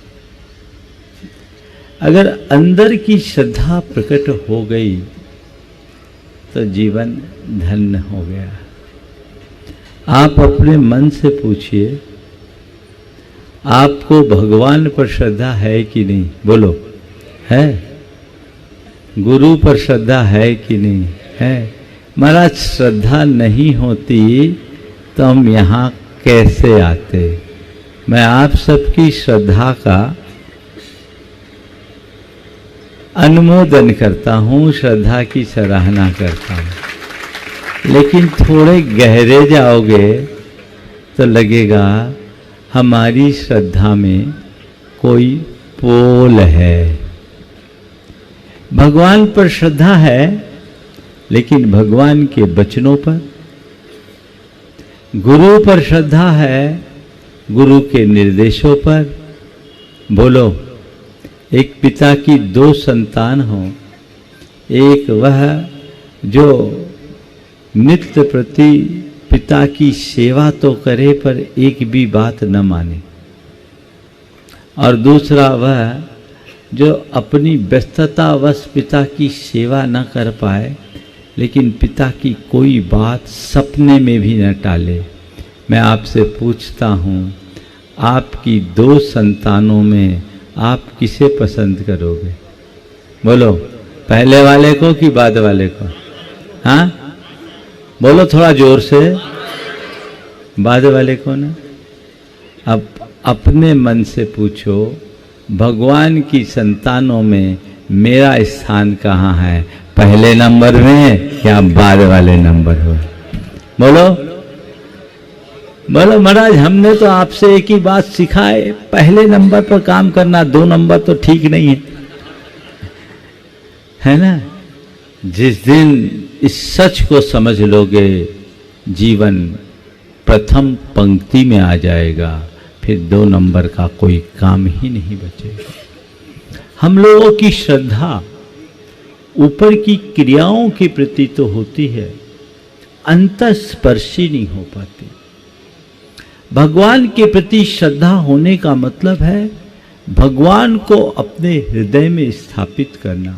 अगर अंदर की श्रद्धा प्रकट हो गई तो जीवन धन्य हो गया। आप अपने मन से पूछिए, आपको भगवान पर श्रद्धा है कि नहीं? बोलो, है? गुरु पर श्रद्धा है कि नहीं? है। महाराज, श्रद्धा नहीं होती तो हम यहाँ कैसे आते। मैं आप सबकी श्रद्धा का अनुमोदन करता हूँ, श्रद्धा की सराहना करता हूँ, लेकिन थोड़े गहरे जाओगे तो लगेगा हमारी श्रद्धा में कोई पोल है। भगवान पर श्रद्धा है, लेकिन भगवान के वचनों पर, गुरु पर श्रद्धा है, गुरु के निर्देशों पर। बोलो, एक पिता की 2 संतान हो, एक वह जो नित्य प्रति पिता की सेवा तो करे पर एक भी बात न माने, और दूसरा वह जो अपनी व्यस्ततावश पिता की सेवा न कर पाए, लेकिन पिता की कोई बात सपने में भी न टाले। मैं आपसे पूछता हूँ, आपकी 2 संतानों में आप किसे पसंद करोगे? बोलो, पहले वाले को कि बाद वाले को? हाँ, बोलो थोड़ा जोर से। बाद वाले को ना। अब अपने मन से पूछो, भगवान की संतानों में मेरा स्थान कहाँ है? पहले नंबर में या बाद वाले नंबर में? बोलो बोलो। महाराज, हमने तो आपसे एक ही बात सीखा है, पहले नंबर पर काम करना, 2 नंबर तो ठीक नहीं है ना? जिस दिन इस सच को समझ लोगे, जीवन प्रथम पंक्ति में आ जाएगा, फिर 2 नंबर का कोई काम ही नहीं बचेगा। हम लोगों की श्रद्धा ऊपर की क्रियाओं के प्रति तो होती है, अंतःस्पर्शी नहीं हो पाती। भगवान के प्रति श्रद्धा होने का मतलब है भगवान को अपने हृदय में स्थापित करना।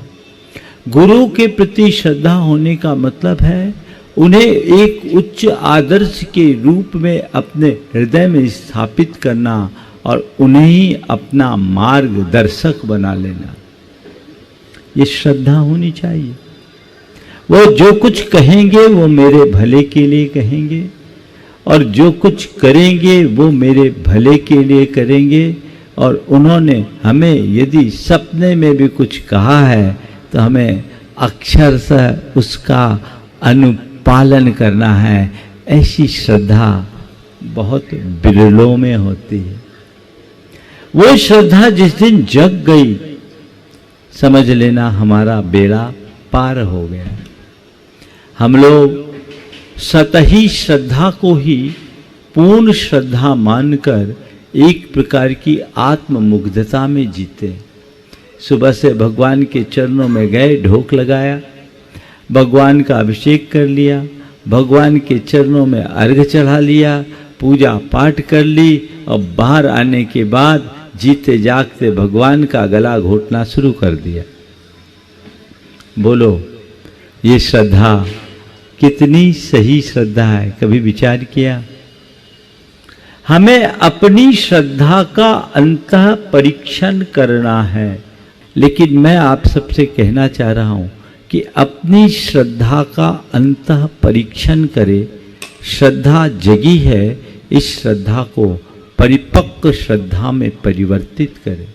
गुरु के प्रति श्रद्धा होने का मतलब है उन्हें एक उच्च आदर्श के रूप में अपने हृदय में स्थापित करना और उन्हें ही अपना मार्गदर्शक बना लेना। ये श्रद्धा होनी चाहिए। वो जो कुछ कहेंगे वो मेरे भले के लिए कहेंगे, और जो कुछ करेंगे वो मेरे भले के लिए करेंगे। और उन्होंने हमें यदि सपने में भी कुछ कहा है तो हमें अक्षरशः उसका अनुपालन करना है। ऐसी श्रद्धा बहुत बिरलों में होती है। वो श्रद्धा जिस दिन जग गई, समझ लेना हमारा बेड़ा पार हो गया। हम लोग सतही श्रद्धा को ही पूर्ण श्रद्धा मानकर एक प्रकार की आत्ममुग्धता में जीते। सुबह से भगवान के चरणों में गए, ढोक लगाया, भगवान का अभिषेक कर लिया, भगवान के चरणों में अर्घ्य चढ़ा लिया, पूजा पाठ कर ली, और बाहर आने के बाद जीते जागते भगवान का गला घोटना शुरू कर दिया। बोलो, ये श्रद्धा कितनी सही श्रद्धा है? कभी विचार किया? हमें अपनी श्रद्धा का अंतः परीक्षण करना है। लेकिन मैं आप सबसे कहना चाह रहा हूं कि अपनी श्रद्धा का अंतः परीक्षण करें। श्रद्धा जगी है, इस श्रद्धा को परिपक्व श्रद्धा में परिवर्तित करें।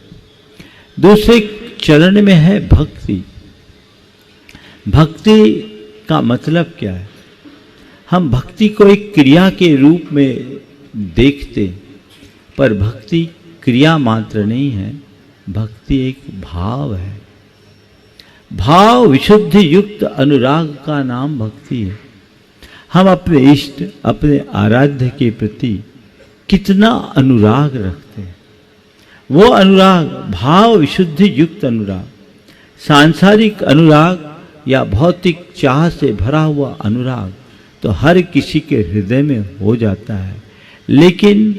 दूसरे चरण में है भक्ति। भक्ति का मतलब क्या है? हम भक्ति को एक क्रिया के रूप में देखते, पर भक्ति क्रिया मात्र नहीं है, भक्ति एक भाव है। भाव विशुद्धि युक्त अनुराग का नाम भक्ति है। हम अपने इष्ट, अपने आराध्य के प्रति कितना अनुराग रखते हैं। वो अनुराग भाव विशुद्धि युक्त अनुराग, सांसारिक अनुराग या भौतिक चाह से भरा हुआ अनुराग तो हर किसी के हृदय में हो जाता है, लेकिन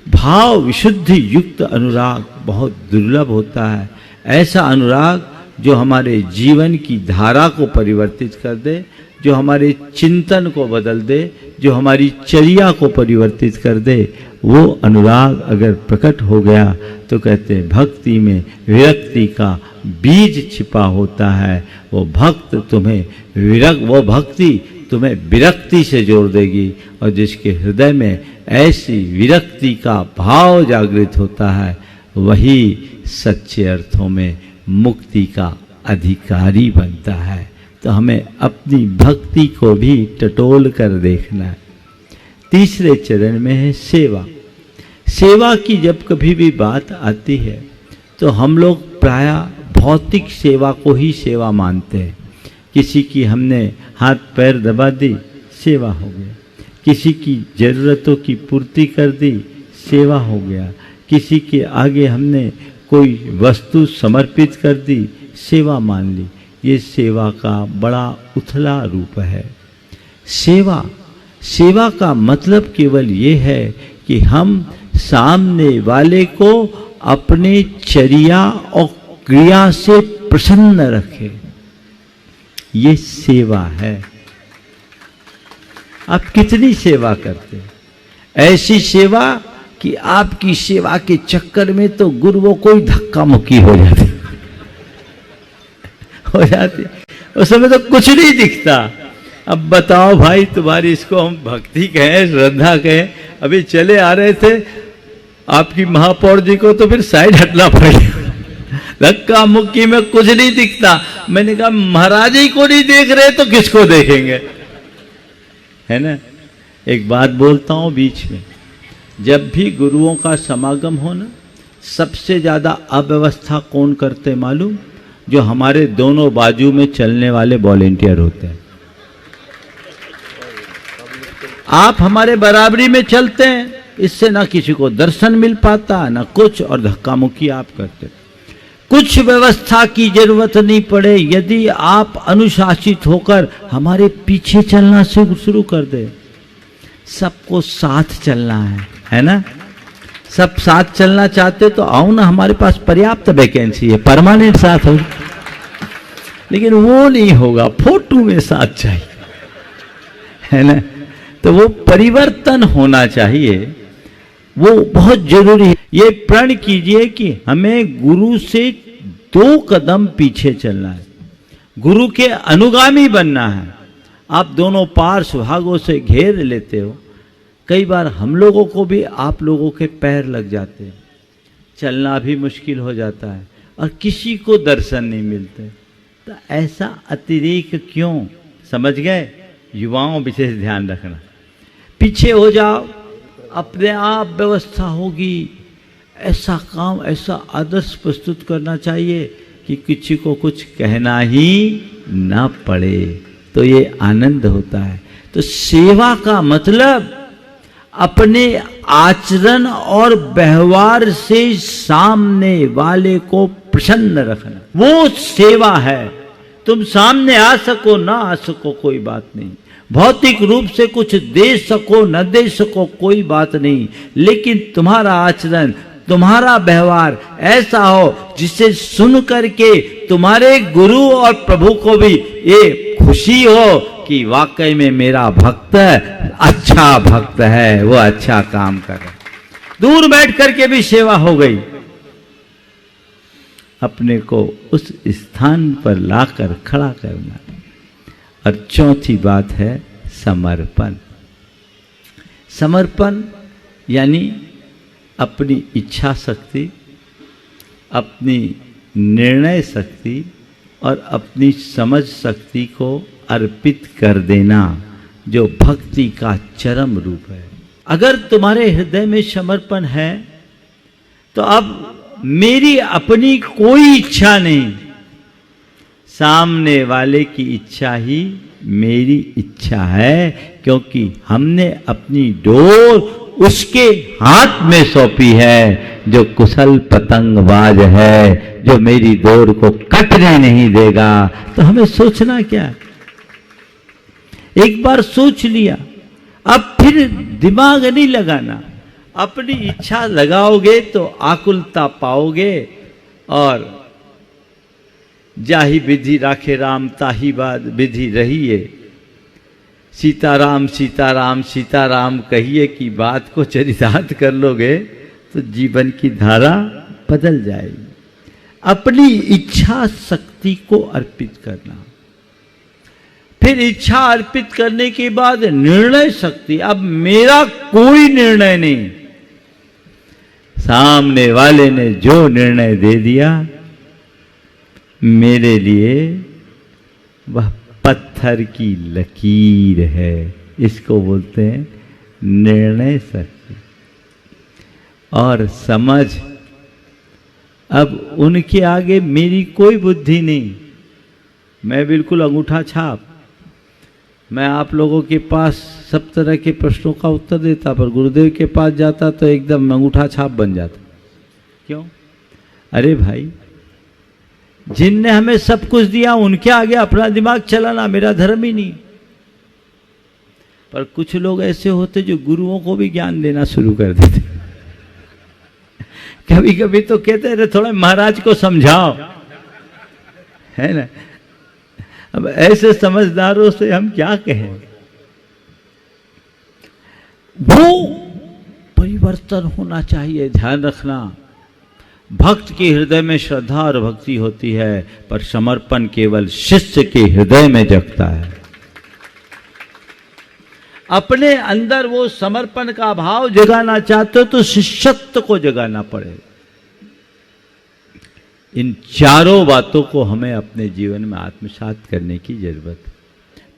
भाव विशुद्धि युक्त अनुराग बहुत दुर्लभ होता है। ऐसा अनुराग जो हमारे जीवन की धारा को परिवर्तित कर दे, जो हमारे चिंतन को बदल दे, जो हमारी चर्या को परिवर्तित कर दे, वो अनुराग अगर प्रकट हो गया तो कहते हैं भक्ति में विरक्ति का बीज छिपा होता है। वो भक्त तुम्हें वो भक्ति तुम्हें विरक्ति से जोड़ देगी, और जिसके हृदय में ऐसी विरक्ति का भाव जागृत होता है वही सच्चे अर्थों में मुक्ति का अधिकारी बनता है। तो हमें अपनी भक्ति को भी टटोल कर देखना है। तीसरे चरण में है सेवा। सेवा की जब कभी भी बात आती है तो हम लोग प्रायः भौतिक सेवा को ही सेवा मानते हैं। किसी की हमने हाथ पैर दबा दी, सेवा हो गया। किसी की ज़रूरतों की पूर्ति कर दी, सेवा हो गया। किसी के आगे हमने कोई वस्तु समर्पित कर दी, सेवा मान ली। ये सेवा का बड़ा उथला रूप है। सेवा का मतलब केवल ये है कि हम सामने वाले को अपने चर्या और क्रिया से प्रसन्न रखें, ये सेवा है। आप कितनी सेवा करते हैं? ऐसी सेवा कि आपकी सेवा के चक्कर में तो गुरुओं को ही धक्का मुक्की हो जाती उस समय तो कुछ नहीं दिखता। अब बताओ भाई, तुम्हारी इसको हम भक्ति कहें, श्रद्धा कहें। अभी चले आ रहे थे आपकी महापौर जी को, तो फिर साइड हटना पड़ेगा, धक्का मुक्की में कुछ नहीं दिखता। मैंने कहा महाराज ही को नहीं देख रहे तो किसको देखेंगे, है ना। एक बात बोलता हूं बीच में, जब भी गुरुओं का समागम हो ना, सबसे ज्यादा अव्यवस्था कौन करते मालूम? जो हमारे दोनों बाजू में चलने वाले वॉलेंटियर होते हैं। आप हमारे बराबरी में चलते हैं, इससे ना किसी को दर्शन मिल पाता ना कुछ, और धक्का मुक्की आप करते। कुछ व्यवस्था की जरूरत नहीं पड़े, यदि आप अनुशासित होकर हमारे पीछे चलना शुरू कर दे। सबको साथ चलना है ना। सब साथ चलना चाहते तो आओ ना, हमारे पास पर्याप्त वैकेंसी है, परमानेंट साथ हो। लेकिन वो नहीं होगा, फोटो में साथ चाहिए, है ना। तो वो परिवर्तन होना चाहिए, वो बहुत जरूरी है। ये प्रण कीजिए कि हमें गुरु से 2 कदम पीछे चलना है, गुरु के अनुगामी बनना है। आप दोनों पार्श्व भागों से घेर लेते हो, कई बार हम लोगों को भी आप लोगों के पैर लग जाते हैं, चलना भी मुश्किल हो जाता है और किसी को दर्शन नहीं मिलते। तो ऐसा अतिरेक क्यों? समझ गए? युवाओं विशेष ध्यान रखना। पीछे हो जाओ, अपने आप व्यवस्था होगी। ऐसा काम, ऐसा आदर्श प्रस्तुत करना चाहिए कि किसी को कुछ कहना ही ना पड़े, तो ये आनंद होता है। तो सेवा का मतलब अपने आचरण और व्यवहार से सामने वाले को प्रसन्न रखना, वो सेवा है। तुम सामने आ सको ना आ सको कोई बात नहीं, भौतिक रूप से कुछ दे सको न दे सको कोई बात नहीं, लेकिन तुम्हारा आचरण, तुम्हारा व्यवहार ऐसा हो जिसे सुन करके तुम्हारे गुरु और प्रभु को भी ये खुशी हो कि वाकई में मेरा भक्त अच्छा भक्त है, वो अच्छा काम कर रहा है। दूर बैठ करके भी सेवा हो गई। अपने को उस स्थान पर लाकर खड़ा करना। और चौथी बात है समर्पण। समर्पण यानी अपनी इच्छा शक्ति, अपनी निर्णय शक्ति और अपनी समझ शक्ति को अर्पित कर देना, जो भक्ति का चरम रूप है। अगर तुम्हारे हृदय में समर्पण है तो अब मेरी अपनी कोई इच्छा नहीं, सामने वाले की इच्छा ही मेरी इच्छा है, क्योंकि हमने अपनी डोर उसके हाथ में सौंपी है, जो कुशल पतंगबाज है, जो मेरी डोर को कटने नहीं देगा। तो हमें सोचना क्या? एक बार सोच लिया, अब फिर दिमाग नहीं लगाना। अपनी इच्छा लगाओगे तो आकुलता पाओगे, और जाहि विधि राखे राम ताहि बाद विधि रहिए। सीताराम सीताराम सीताराम कहिए की बात को चरितार्थ कर लोगे तो जीवन की धारा बदल जाएगी। अपनी इच्छा शक्ति को अर्पित करना। फिर इच्छा अर्पित करने के बाद निर्णय शक्ति। अब मेरा कोई निर्णय नहीं, सामने वाले ने जो निर्णय दे दिया मेरे लिए वह पत्थर की लकीर है। इसको बोलते हैं निर्णय शक्ति और समझ। अब उनके आगे मेरी कोई बुद्धि नहीं, मैं बिल्कुल अंगूठा छाप। मैं आप लोगों के पास सब तरह के प्रश्नों का उत्तर देता, पर गुरुदेव के पास जाता तो एकदम अंगूठा छाप बन जाता। क्यों? अरे भाई, जिनने हमें सब कुछ दिया उनके आगे अपना दिमाग चलाना मेरा धर्म ही नहीं। पर कुछ लोग ऐसे होते जो गुरुओं को भी ज्ञान देना शुरू कर देते। कभी कभी तो कहते रहे थोड़ा महाराज को समझाओ, है ना। अब ऐसे समझदारों से हम क्या कहें। वो परिवर्तन होना चाहिए, ध्यान रखना। भक्त के हृदय में श्रद्धा और भक्ति होती है, पर समर्पण केवल शिष्य के हृदय में जगता है। अपने अंदर वो समर्पण का भाव जगाना चाहते हो तो शिष्यत्व को जगाना पड़ेगा। इन चारों बातों को हमें अपने जीवन में आत्मसात करने की जरूरत है।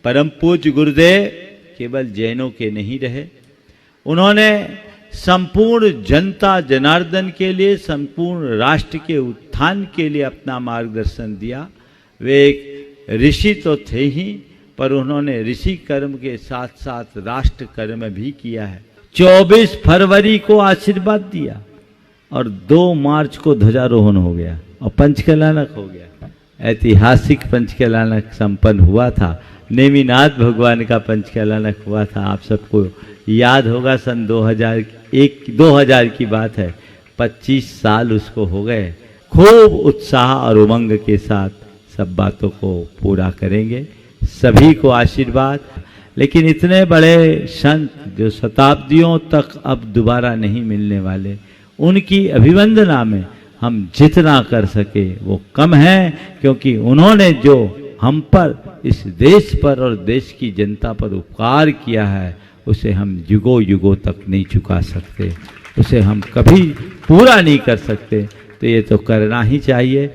परम पूज्य गुरुदेव केवल जैनों के नहीं रहे, उन्होंने संपूर्ण जनता जनार्दन के लिए, संपूर्ण राष्ट्र के उत्थान के लिए अपना मार्गदर्शन दिया। वे एक ऋषि तो थे ही, पर उन्होंने ऋषि कर्म के साथ साथ राष्ट्र कर्म भी किया है। 24 फरवरी को आशीर्वाद दिया और 2 मार्च को ध्वजारोहण हो गया और पंचकलानक हो गया। ऐतिहासिक पंचकलानक संपन्न हुआ था। नेमिनाथ भगवान का पंचकलानक हुआ था। आप सबको याद होगा, सन 2000 की बात है। 25 साल उसको हो गए। खूब उत्साह और उमंग के साथ सब बातों को पूरा करेंगे। सभी को आशीर्वाद। लेकिन इतने बड़े संत जो शताब्दियों तक अब दोबारा नहीं मिलने वाले, उनकी अभिवंदना में हम जितना कर सके वो कम है, क्योंकि उन्होंने जो हम पर, इस देश पर और देश की जनता पर उपकार किया है, उसे हम युगों युगों तक नहीं चुका सकते, उसे हम कभी पूरा नहीं कर सकते। तो ये तो करना ही चाहिए।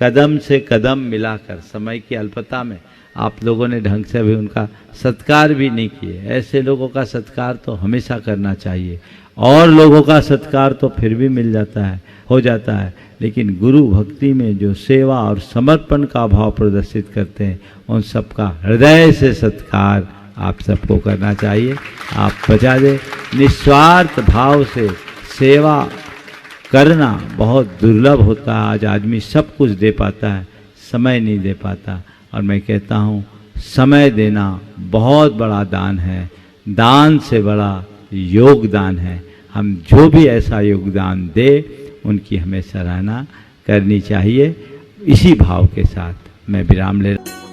कदम से कदम मिलाकर, समय की अल्पता में आप लोगों ने ढंग से भी उनका सत्कार भी नहीं किए। ऐसे लोगों का सत्कार तो हमेशा करना चाहिए, और लोगों का सत्कार तो फिर भी मिल जाता है, हो जाता है। लेकिन गुरु भक्ति में जो सेवा और समर्पण का भाव प्रदर्शित करते हैं, उन सबका हृदय से सत्कार आप सबको करना चाहिए। आप बचा दे। निस्वार्थ भाव से सेवा करना बहुत दुर्लभ होता है। आज आदमी सब कुछ दे पाता है, समय नहीं दे पाता। और मैं कहता हूँ, समय देना बहुत बड़ा दान है। दान से बड़ा योगदान है। हम जो भी ऐसा योगदान दे, उनकी हमें सराहना करनी चाहिए। इसी भाव के साथ मैं विराम ले रहा हूँ।